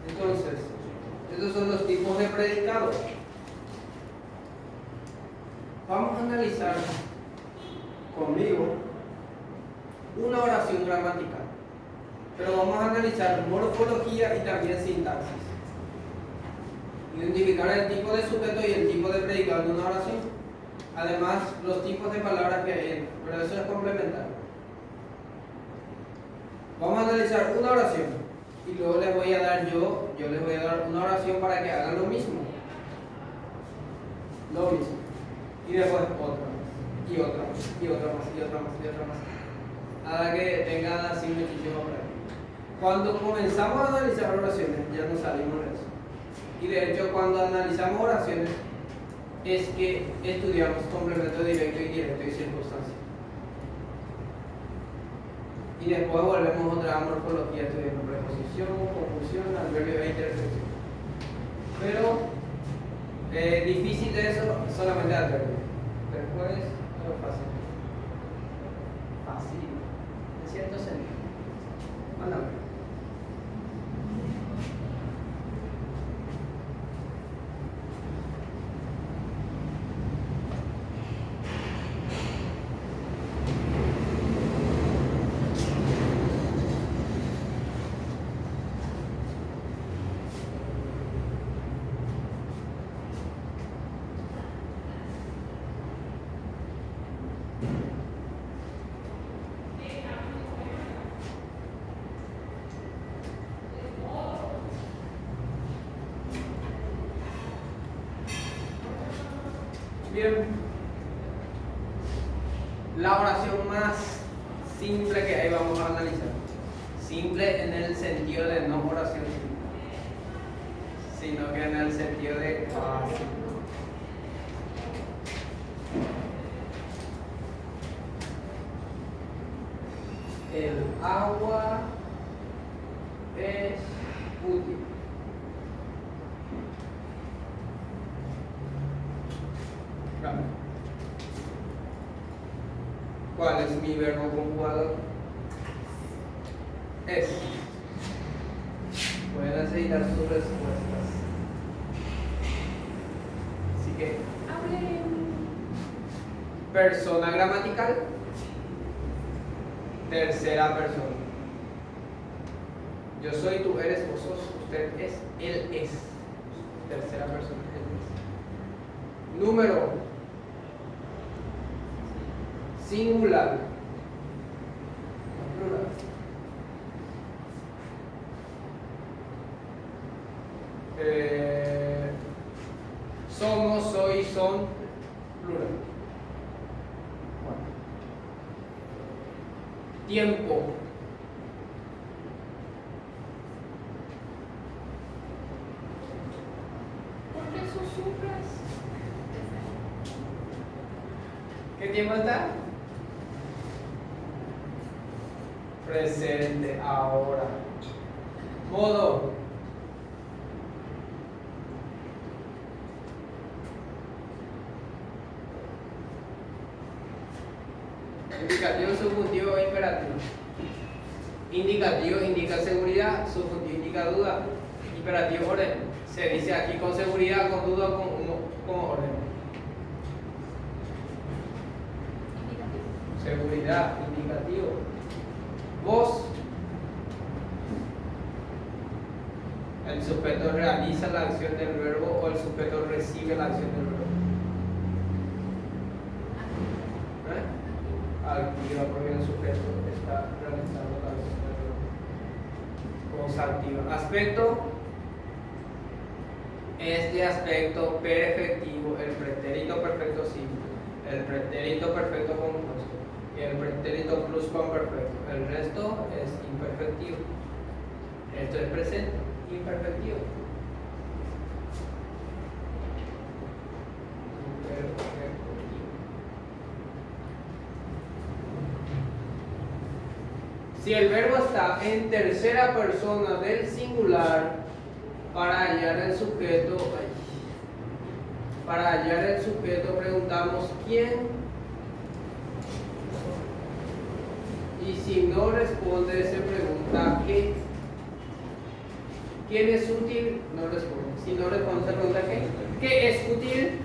Speaker 1: Entonces, estos son los tipos de predicados. Vamos a analizar conmigo una oración gramatical. Pero vamos a analizar morfología y también sintaxis. Identificar el tipo de sujeto y el tipo de predicado de una oración. Además, los tipos de palabras que hay en, pero eso es complementario. Vamos a analizar una oración y luego les voy a dar yo les voy a dar una oración para que hagan lo mismo. Lo mismo. Y después otra más, y otra más, y otra más, y otra más, y otra más. Hasta que tengan así muchísimo práctica. Cuando comenzamos a analizar oraciones, ya nos salimos de eso. Y de hecho, cuando analizamos oraciones, es que estudiamos complemento directo, indirecto y circunstancia. Y después volvemos otra vez a morfología, estudiando preposición, conjunción, adverbio e interjección. Pero difícil de eso, solamente adverbio. Después, algo fácil. Fácil, en cierto sentido. Mándame. Bien, la oración más simple que ahí vamos a analizar. Simple en el sentido de no oración simple, sino que en el sentido de fácil. El agua es útil. ¿Cuál es mi verbo conjugado? Es. Pueden necesitar sus respuestas. Así que, persona gramatical, tercera persona. Yo soy, tú eres, vos sos, usted es, él es. Tercera persona, él es. Número singular, plural. Somos, soy, son, plural. Tiempo, ¿Qué tiempo está? Presente, ahora. Modo. Indicativo, subjuntivo e imperativo. Indicativo indica seguridad, subjuntivo indica duda, imperativo orden. Se dice aquí con seguridad, con duda, con orden. Seguridad, indicativo. Vos. El sujeto realiza la acción del verbo o el sujeto recibe la acción del verbo. Activa porque el sujeto está realizando la acción del verbo. Cosa activa. Aspecto es de aspecto perfectivo, el pretérito perfecto simple, el pretérito perfecto compuesto y el pretérito pluscuamperfecto. El resto es imperfectivo. Esto es presente, imperfectivo. Si el verbo está en tercera persona del singular, para hallar el sujeto preguntamos quién, y si no responde se pregunta qué. ¿Quién es útil? No responde. Si no responde se pregunta qué. ¿Qué es útil?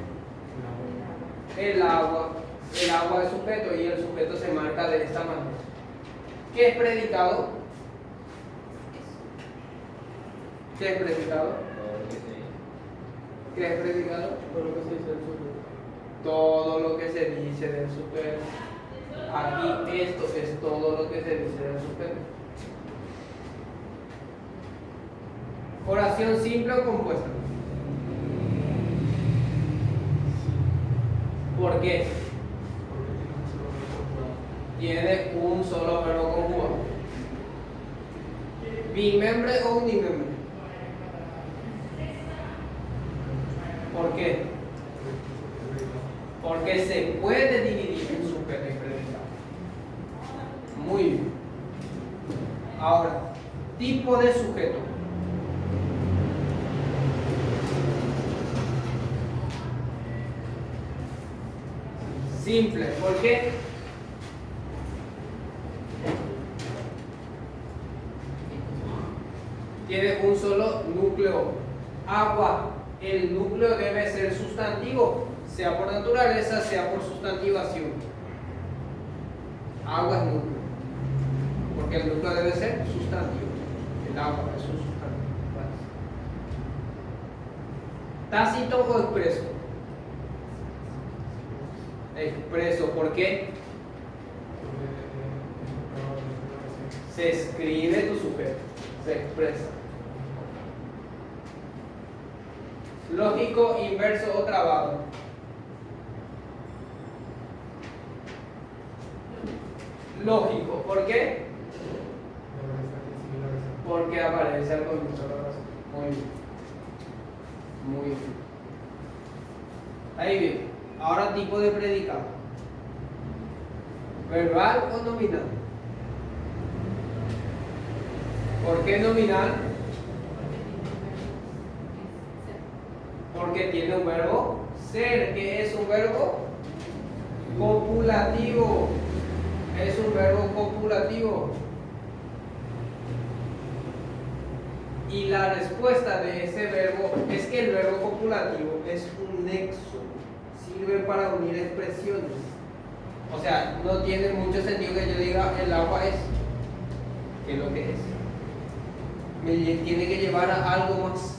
Speaker 1: El agua. El agua es sujeto y el sujeto se marca de esta manera. ¿Qué es predicado? ¿Qué es predicado? ¿Qué es predicado? Todo lo que se dice del sujeto. Aquí esto es todo lo que se dice del sujeto. Oración simple o compuesta. ¿Por qué? Tiene un solo verbo conjugado. ¿Bimembre o unimembre? ¿Por qué? Porque se puede dividir en sujeto y predicado. Muy bien. Ahora, tipo de sujeto. Simple. ¿Por qué? Tiene un solo núcleo. Agua. El núcleo debe ser sustantivo, sea por naturaleza, sea por sustantivación. Agua es núcleo. Porque el núcleo debe ser sustantivo. El agua es un sustantivo. ¿Tácito o expreso? Expreso. ¿Por qué? Se escribe tu sujeto. Se expresa. Lógico, inverso o trabado. Lógico. ¿Por qué? Porque aparece al comienzo de la oración. Muy bien. Muy bien. Ahí bien. Ahora tipo de predicado. ¿Verbal o nominal? ¿Por qué nominal? Porque tiene un verbo ser, que es un verbo copulativo. Es un verbo copulativo. Y la respuesta de ese verbo es que el verbo copulativo es un nexo. Sirve para unir expresiones. O sea, no tiene mucho sentido que yo diga el agua es, que es lo que es. Me tiene que llevar a algo más.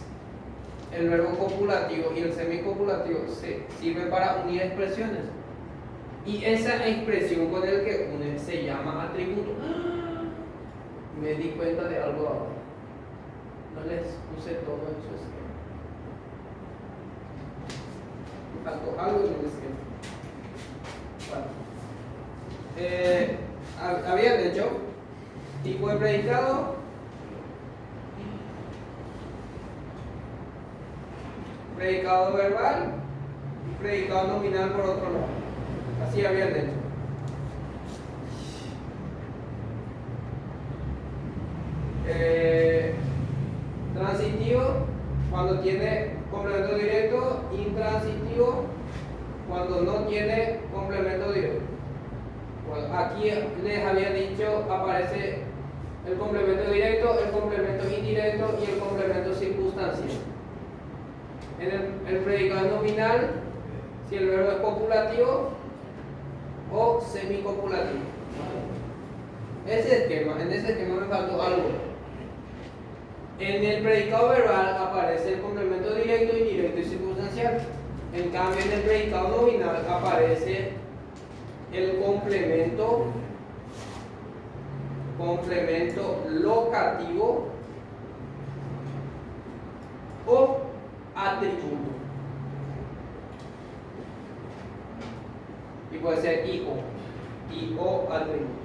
Speaker 1: El verbo copulativo y el semicopulativo sirve para unir expresiones. Y esa expresión con el que une se llama atributo. Me di cuenta de algo ahora. No les puse todo en su esquema. Me faltó algo en el esquema. Bueno. Habían hecho tipo de predicado. Predicado verbal y predicado nominal por otro lado. Así sí habían hecho. Transitivo cuando tiene complemento directo, intransitivo cuando no tiene complemento directo. Bueno, aquí les había dicho, aparece el complemento directo, el complemento indirecto y el complemento circunstancial. En el predicado nominal, si el verbo es copulativo o semicopulativo. Ese esquema, en ese esquema me faltó algo. En el predicado verbal aparece el complemento directo, indirecto y circunstancial. En cambio, en el predicado nominal aparece el complemento locativo o atributo. Y puede ser y o atributo.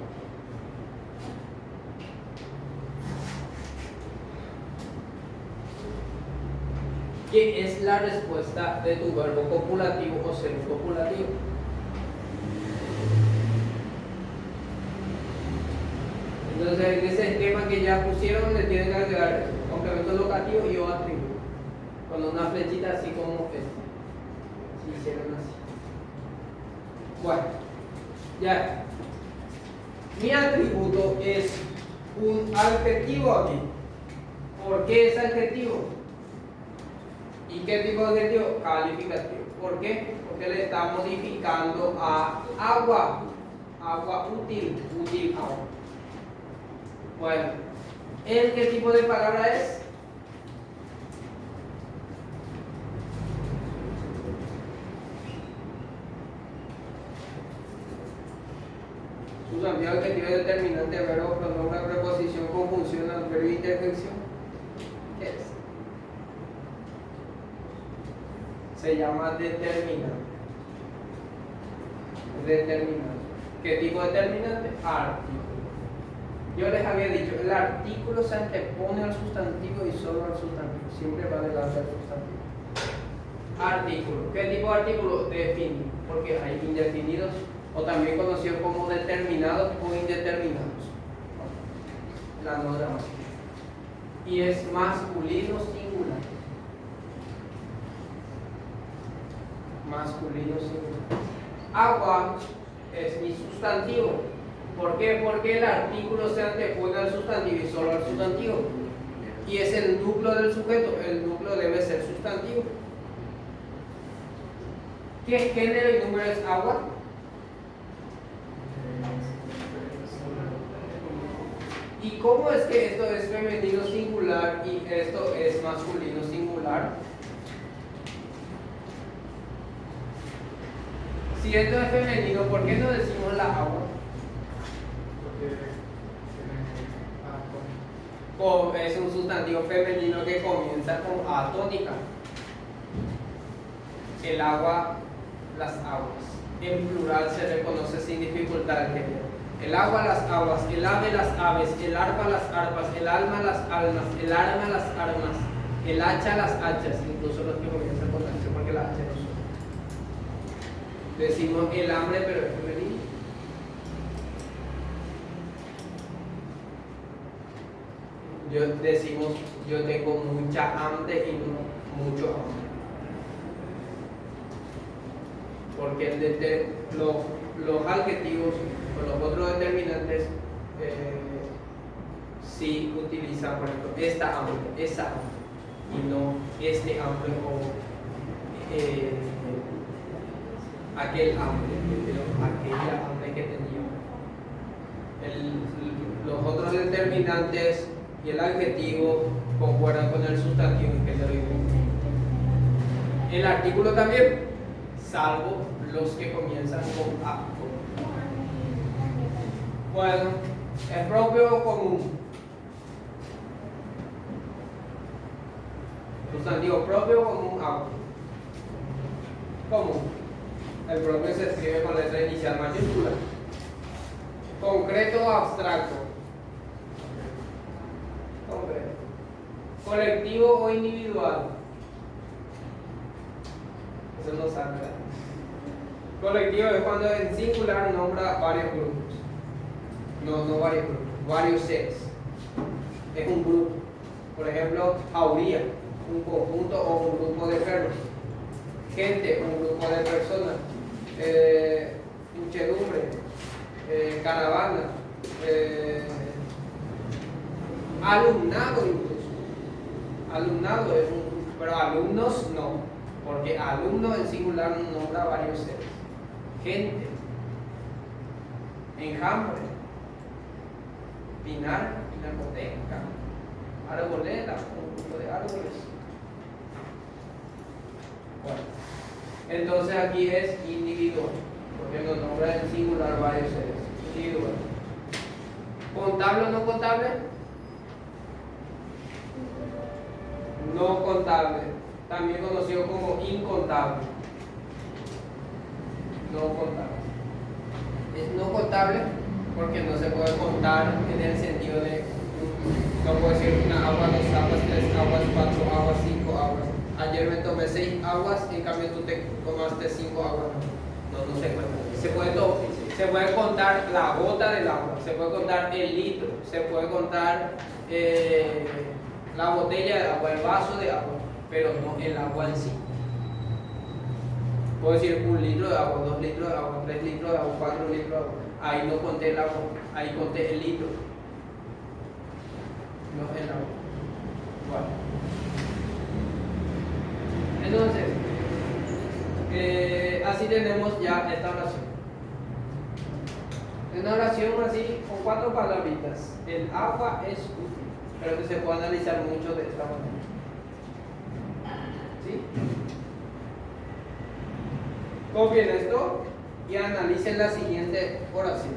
Speaker 1: ¿Qué es la respuesta de tu verbo copulativo o semicopulativo? Entonces, en ese esquema que ya pusieron, le tienen que agregar complemento locativo y o atributo. Con una flechita así como esta. Si hicieron así. Bueno, ya. Mi atributo es un adjetivo aquí. ¿Por qué es adjetivo? ¿Y qué tipo de adjetivo? Calificativo. ¿Por qué? Porque le está modificando a agua. Agua útil agua. Bueno, ¿el qué tipo de palabra es? Sustantivo, adjetivo, determinante, verbo, pronombre, preposición, conjunción, adverbio, interjección. ¿Qué es? Se llama determinante. Determinante. ¿Qué tipo de determinante? Artículo. Yo les había dicho, el artículo se antepone al sustantivo y solo al sustantivo. Siempre va delante del sustantivo. Artículo. ¿Qué tipo de artículo? Definido. Porque hay indefinidos o también conocidos como determinados o indeterminados. La no gramática. Y es masculino singular. Masculino singular. Agua es mi sustantivo. ¿Por qué? Porque el artículo se antepone al sustantivo y solo al sustantivo. Y es el núcleo del sujeto. El núcleo debe ser sustantivo. ¿Qué género y número es agua? ¿Y cómo es que esto es femenino singular y esto es masculino singular? Si esto es femenino, ¿por qué no decimos la agua? Es un sustantivo femenino que comienza con A tónica. El agua, las aguas. En plural se reconoce sin dificultad el género. El agua, las aguas, el ave, las aves, el arpa, las arpas, el alma, las almas, el arma, las armas, el hacha, las hachas, incluso los que comienzan con H, porque la H no son. Decimos el hambre, pero es femenino. Decimos yo tengo mucha hambre y no mucho hambre. Porque los adjetivos o los otros determinantes sí utilizan, por ejemplo, esta hambre, esa hambre, y no este hambre o aquel hambre, aquella hambre que tenía. Los otros determinantes y el adjetivo concuerdan con el sustantivo en género y femenino. El artículo también, salvo los que comienzan con A. Bueno, ¿es propio o común? Sustantivo propio o común A. Común. El propio se escribe con letra inicial mayúscula. Concreto o abstracto. Concreto. Colectivo o individual. Eso no sabe. Colectivo es cuando en singular nombra varios grupos. No varios grupos, varios seres. Es un grupo. Por ejemplo, jauría, un conjunto o un grupo de perros. Gente, un grupo de personas. Muchedumbre, caravana, alumnado incluso. Alumnado es un grupo, pero alumnos no, porque alumno en singular nombra varios seres. Gente, enjambre, pinar, pinacoteca, arboleda, un grupo de árboles. Bueno, entonces aquí es individual, porque nos nombra en singular varios seres. Individual. ¿Contable o no contable? No contable, también conocido como incontable. No contable. Es no contable porque no se puede contar en el sentido de, no puedo decir una agua, 2 aguas, 3 aguas, 4 aguas, 5 aguas. Ayer me tomé 6 aguas, en cambio tú te tomaste 5 aguas. No se cuenta. Se puede contar la gota del agua, se puede contar el litro, se puede contar la botella de agua, el vaso de agua, pero no el agua en sí. Puedo decir 1 litro de agua, 2 litros de agua, 3 litros de agua, 4 litros de agua. Ahí no conté el agua, ahí conté el litro. No el agua. Bueno. Entonces, así tenemos ya esta oración. Una oración así con 4 palabritas. El agua es útil, pero que se puede analizar mucho de esta manera. ¿Sí? Copien esto y analicen la siguiente oración.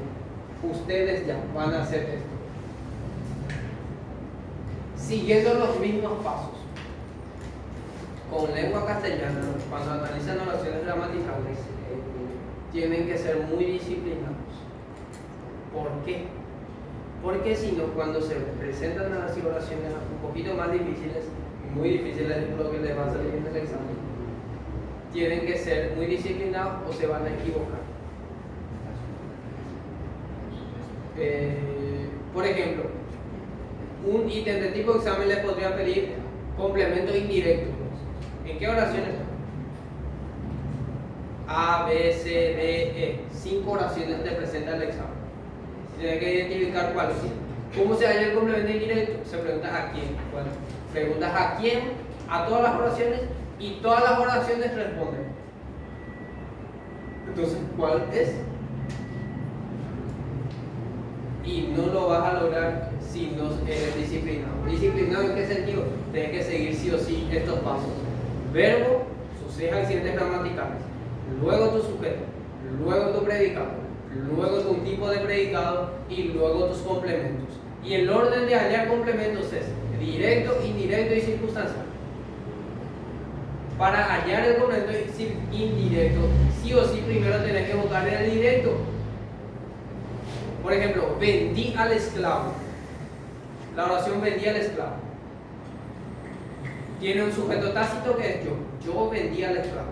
Speaker 1: Ustedes ya van a hacer esto. Siguiendo los mismos pasos. Con lengua castellana, cuando analizan oraciones gramaticales, tienen que ser muy disciplinados. ¿Por qué? Porque si no, cuando se presentan las oraciones un poquito más difíciles, muy difíciles lo que les va a salir en el examen, tienen que ser muy disciplinados o se van a equivocar. Por ejemplo, un ítem de tipo examen les podría pedir complemento indirecto. ¿En qué oraciones? A, B, C, D, E. 5 oraciones te presenta el examen. Tiene que identificar cuál es. ¿Cómo se halla el complemento indirecto? Se pregunta a quién. Bueno, preguntas a quién, a todas las oraciones y todas las oraciones responden. Entonces, ¿cuál es? Y no lo vas a lograr si no eres disciplinado. ¿Disciplinado en qué sentido? Tienes que seguir sí o sí estos pasos. Verbo, sus 6 accidentes gramaticales, luego tu sujeto, luego tu predicado, luego tu tipo de predicado y luego tus complementos. Y el orden de hallar complementos es directo, indirecto y circunstancial. Para hallar el complemento indirecto, sí o sí primero tenés que buscar en el directo. Por ejemplo, vendí al esclavo. La oración vendí al esclavo tiene un sujeto tácito que es yo. Yo vendí al esclavo.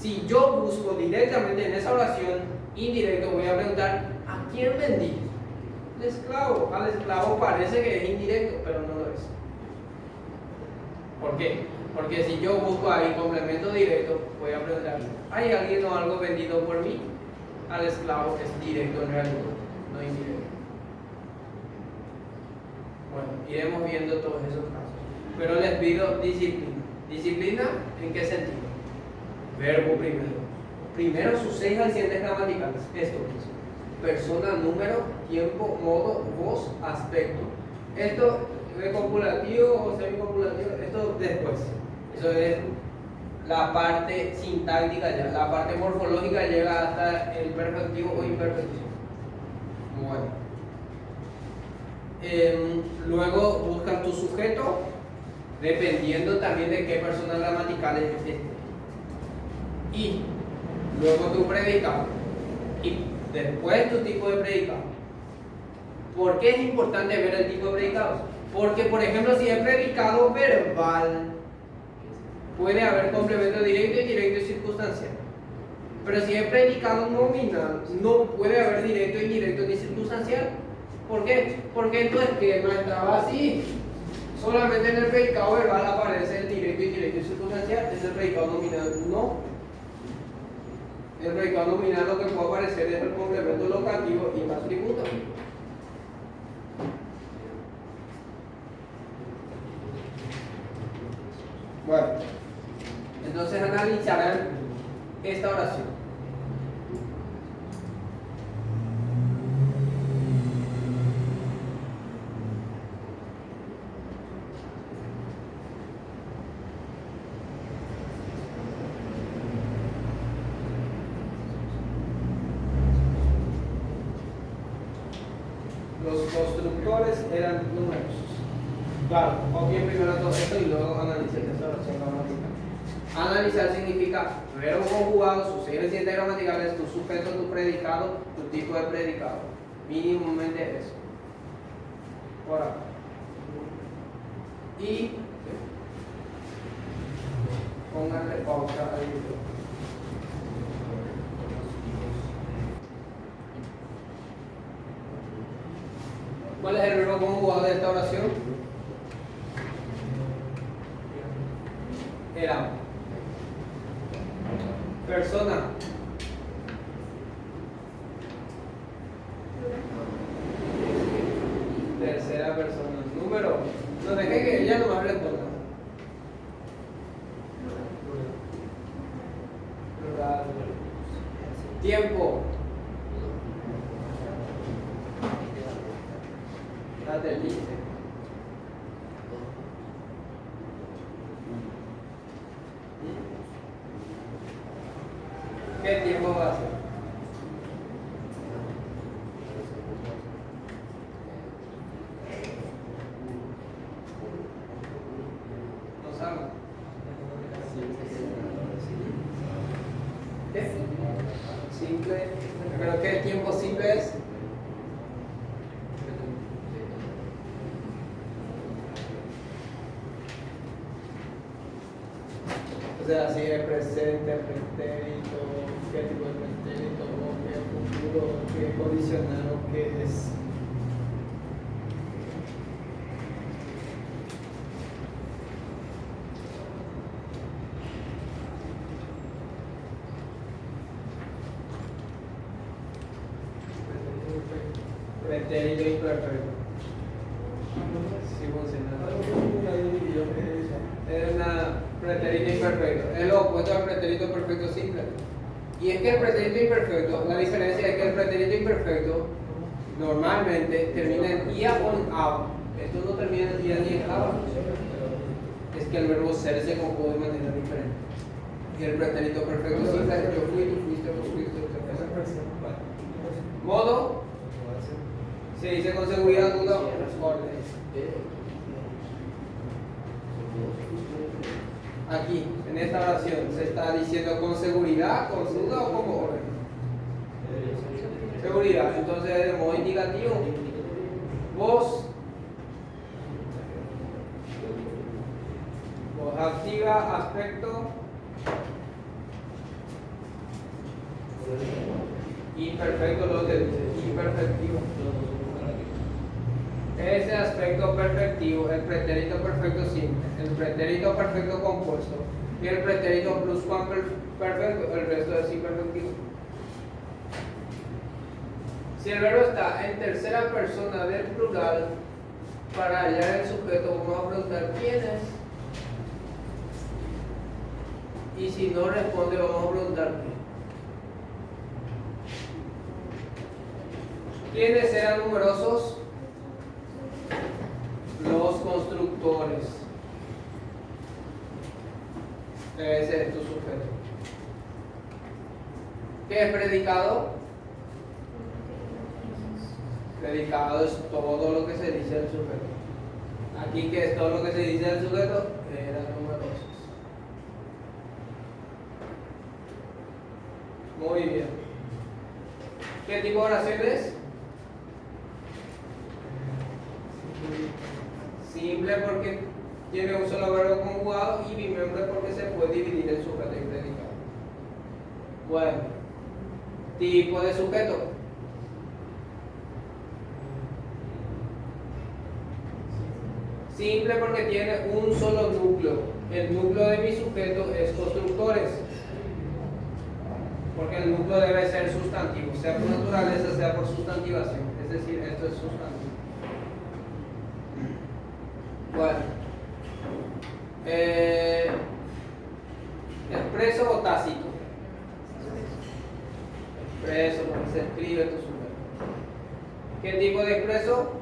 Speaker 1: Si yo busco directamente en esa oración indirecto, voy a preguntar ¿a quién vendí? El esclavo. Al esclavo parece que es indirecto, pero no lo es. ¿Por qué? Porque si yo busco ahí complemento directo, voy a preguntar ¿hay alguien o algo vendido por mí? Al esclavo es directo en realidad, no indirecto. Bueno, iremos viendo todos esos casos. Pero les pido disciplina. ¿Disciplina en qué sentido? Verbo primero. Primero sus 6 accidentes gramaticales. Esto es persona, número, tiempo, modo, voz, aspecto. Esto es copulativo o semicopulativo. Esto después. Eso es la parte sintáctica ya. La parte morfológica llega hasta el perfectivo o imperfectivo. Bueno. Luego buscas tu sujeto, dependiendo también de qué persona gramatical es. Y luego tu predicado. Y después tu tipo de predicado. ¿Por qué es importante ver el tipo de predicados? Porque, por ejemplo, si es predicado verbal, puede haber complemento directo, indirecto y circunstancial. Pero si es predicado nominal, no puede haber directo, indirecto ni circunstancial. ¿Por qué? Porque en tu esquema estaba así. Solamente en el predicado verbal aparece el directo, indirecto y circunstancial. En el predicado nominal no. En el predicado nominal lo que puede aparecer es el complemento locativo y el atributo. Bueno, entonces analizarán esta oración. Los constructores eran numerosos. Claro, copien primero todo esto y luego analicen esta oración gramatical. Analizar significa verbo conjugado, sus series gramaticales, tu sujeto, tu predicado, tu tipo de predicado. Mínimamente eso. Por ahora. Y pónganle pausa al video. ¿Cuál es el verbo conjugado de esta oración? Era persona. Tercera persona. Número. No deje que ella nomás responda. Plural. Tiempo. Date dice. ¿Qué tiempo va a ser? ¿No saben? ¿Qué? Simple. ¿Pero qué tiempo simple es? O sea, si es presente, pretérito, qué tipo de pretérito, o qué futuro, qué condicional, o qué es. Pretérito imperfecto. Sí funciona. Es una pretérito imperfecto. Es lo opuesto al pretérito perfecto simple. Y es que el pretérito imperfecto, la diferencia es que el pretérito imperfecto normalmente termina en ia o en aba. Esto no termina en ia ni en aba. Es que el verbo ser se conjuga de manera diferente. Y el pretérito perfecto simple es yo fui, tú fuiste, vos fuiste, usted fuiste. Modo se dice con seguridad duda orden. Aquí, en esta oración, se está diciendo con seguridad, con duda o como orden. Seguridad, entonces de modo indicativo. Vos activa aspecto imperfecto, lo que dice imperfectivo. Ese aspecto perfectivo, el pretérito perfecto simple, el pretérito perfecto compuesto y el pretérito pluscuamperfecto, el resto es imperfectivo. Si el verbo está en tercera persona del plural, para hallar el sujeto vamos a preguntar quién es. Y si no responde, vamos a preguntar qué. ¿Quiénes eran numerosos? Los constructores. Ese es tu sujeto. ¿Qué es predicado? Predicado es todo lo que se dice del sujeto. Aquí, ¿qué es todo lo que se dice del sujeto? Eran numerosos. Muy bien. ¿Qué tipo de oración es? Simple porque tiene un solo verbo conjugado y bimembre porque se puede dividir en sujeto y predicado. Bueno. Tipo de sujeto. Simple porque tiene un solo núcleo. El núcleo de mi sujeto es constructores. Porque el núcleo debe ser sustantivo, sea por naturaleza, sea por sustantivación. Es decir, esto es sustantivo. Bueno. ¿Expreso o tácito? Expreso, porque se escribe tu sujeto. ¿Qué tipo de expreso?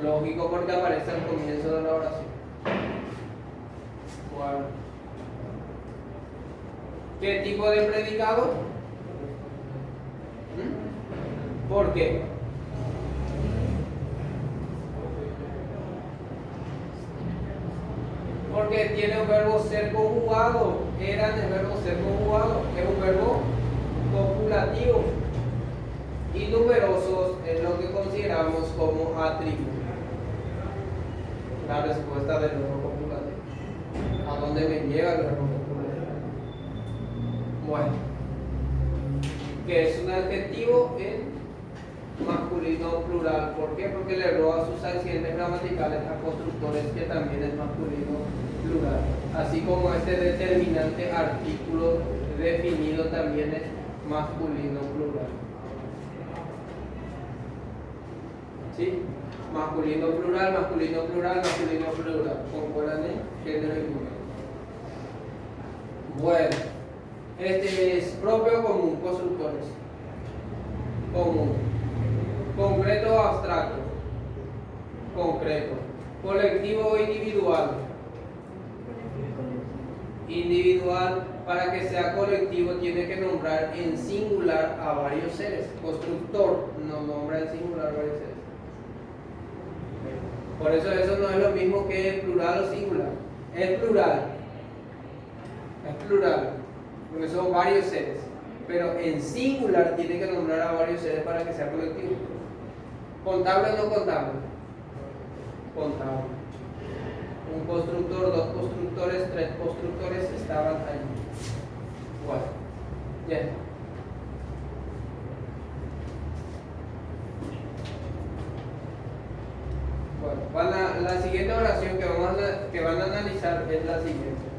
Speaker 1: Lógico, porque aparece al comienzo de la oración. Bueno. ¿Qué tipo de predicado? ¿Por qué? Porque tiene un verbo ser conjugado. Eran el verbo ser conjugado. Es un verbo copulativo. Y numerosos es lo que consideramos como atributos. La respuesta del verbo copulativo. ¿A dónde me lleva el verbo copulativo? Bueno. Que es un adjetivo en masculino plural. ¿Por qué? Porque le roba sus accidentes gramaticales a constructores, que también es masculino plural. Así como este determinante artículo definido también es masculino plural. ¿Sí? Masculino plural, masculino plural, masculino plural. ¿Concuerdan en género y plural? Bueno, este es propio o común, constructores. Común. Concreto o abstracto. Concreto. Colectivo o individual. Individual. Para que sea colectivo tiene que nombrar en singular a varios seres. Constructor no nombra en singular a varios seres. Por eso no es lo mismo que plural o singular. Es plural. Es plural. Porque son varios seres. Pero en singular tiene que nombrar a varios seres para que sea colectivo. ¿Contable o no contable? Contable. Un constructor, dos constructores, tres constructores estaban allí. Bueno, ya está. Bueno, la siguiente oración que van a analizar es la siguiente.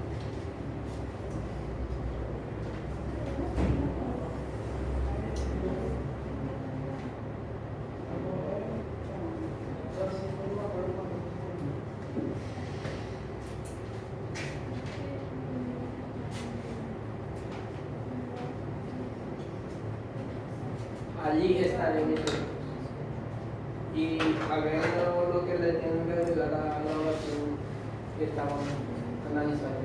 Speaker 1: Allí estaremos y agregando lo que le tienen que ayudar a la oración que estamos analizando.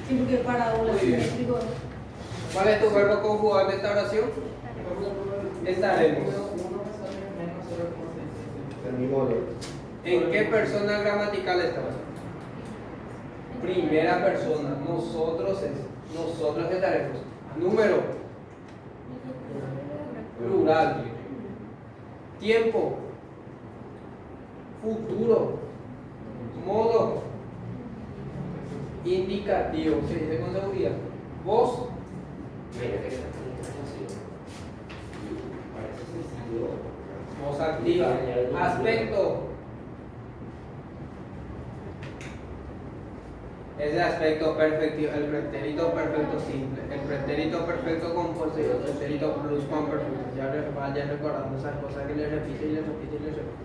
Speaker 3: Sí, porque para un simétrico.
Speaker 1: ¿Cuál es tu verbo conjugado de esta oración? Estaremos. ¿En qué persona gramatical estamos? Primera persona. Nosotros estaremos. Número. Plural. Tiempo. Futuro. Modo. Indicativo. Se dice con seguridad. Voz. Voz activa. Aspecto. Ese aspecto perfectivo, el pretérito perfecto simple, el pretérito perfecto compuesto y el pretérito pluscuamperfecto. Ya vayan recordando esas cosas que les repito y les repito y les repito.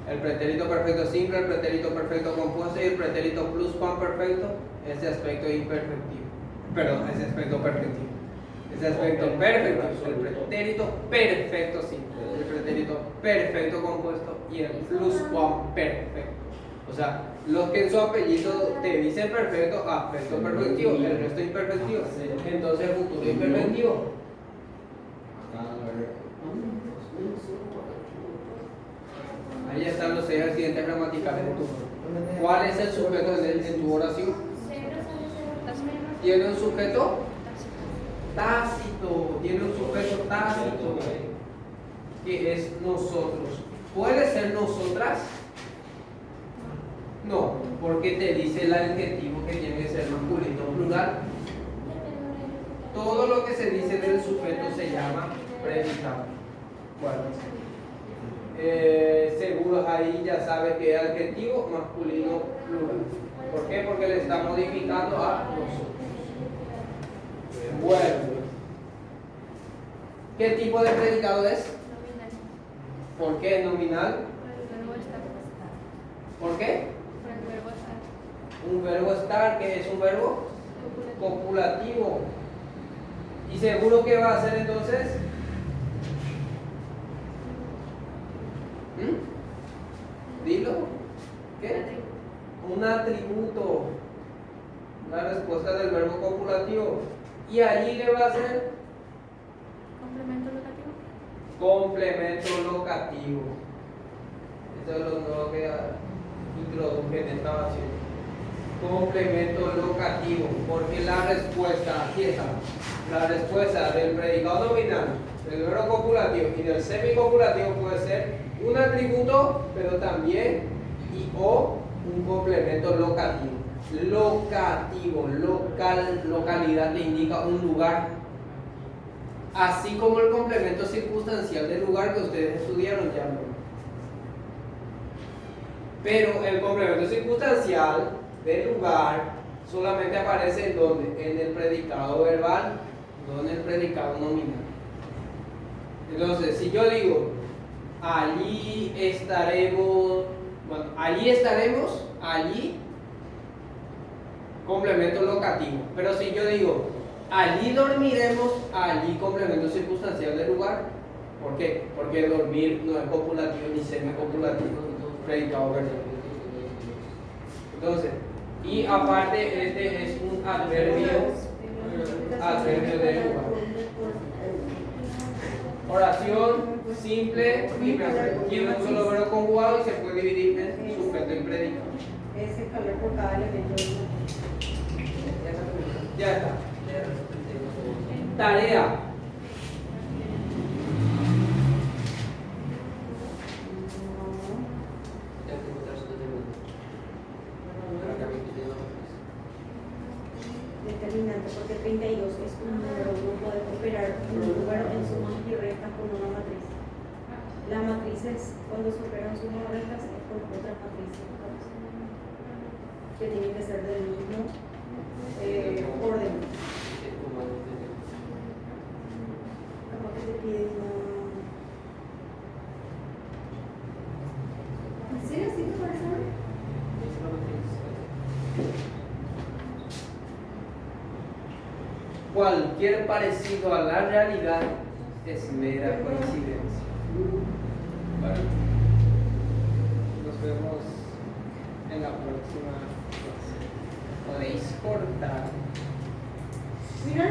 Speaker 1: El pretérito perfecto simple, el pretérito perfecto compuesto y el pretérito pluscuamperfecto. Ese aspecto imperfectivo. Perdón, ese aspecto perfectivo. Ese aspecto perfecto, el pretérito perfecto simple, el pretérito perfecto compuesto y el pluscuamperfecto. O sea, los que en su apellido te dicen perfecto, aspecto perfectivo, el resto imperfectivo. Entonces, futuro imperfectivo. Ahí están los 6 accidentes gramaticales de tu oración. ¿Cuál es el sujeto en tu oración? Tiene un sujeto tácito. Tiene un sujeto tácito que es nosotros. ¿Puede ser nosotras? No, porque te dice el adjetivo que tiene que ser masculino o plural. Todo lo que se dice del sujeto se llama predicado. Bueno, seguro ahí ya sabes que es adjetivo masculino plural. ¿Por qué? Porque le está modificando a nosotros. Bueno, ¿qué tipo de predicado es? ¿Por qué es nominal? ¿Por qué? Un verbo estar, que es un verbo copulativo. ¿Y seguro que va a ser entonces? Dilo. ¿Qué? Un atributo. La respuesta del verbo copulativo. ¿Y allí qué va a ser?
Speaker 2: Complemento locativo.
Speaker 1: Complemento locativo. Esto es lo nuevo que introduje en esta oración. Complemento locativo, porque la respuesta, aquí está, la respuesta del predicado nominal, del verbo copulativo y del semicopulativo puede ser un atributo, pero también o un complemento locativo. Locativo, local, localidad te indica un lugar, así como el complemento circunstancial del lugar que ustedes estudiaron ya. Pero el complemento circunstancial del lugar solamente aparece en donde, en el predicado verbal, no en el predicado nominal. Entonces, si yo digo allí estaremos, bueno, allí estaremos, allí complemento locativo. Pero si yo digo allí dormiremos, allí complemento circunstancial del lugar. ¿Por qué? Porque dormir no es copulativo ni semicopulativo, predicado verbal. Entonces, y aparte este es un adverbio de lugar. Oración simple y breve. Tiene un solo verbo conjugado y se puede dividir en sujeto y predicado.
Speaker 3: Es escalar por cada elemento.
Speaker 1: Ya está. Tarea.
Speaker 3: Determinante, porque 32 es un número, uno puede operar un número en sumas y restas con una matriz. La matriz es, cuando se operan sumas y restas, es con otra matriz, que tiene que ser del mismo orden. Capaz que te piden una... ¿En serio? ¿Sí te parece?
Speaker 1: Cualquier parecido a la realidad es mera coincidencia. Bueno, nos vemos en la próxima clase. Podéis cortar.
Speaker 3: Mira.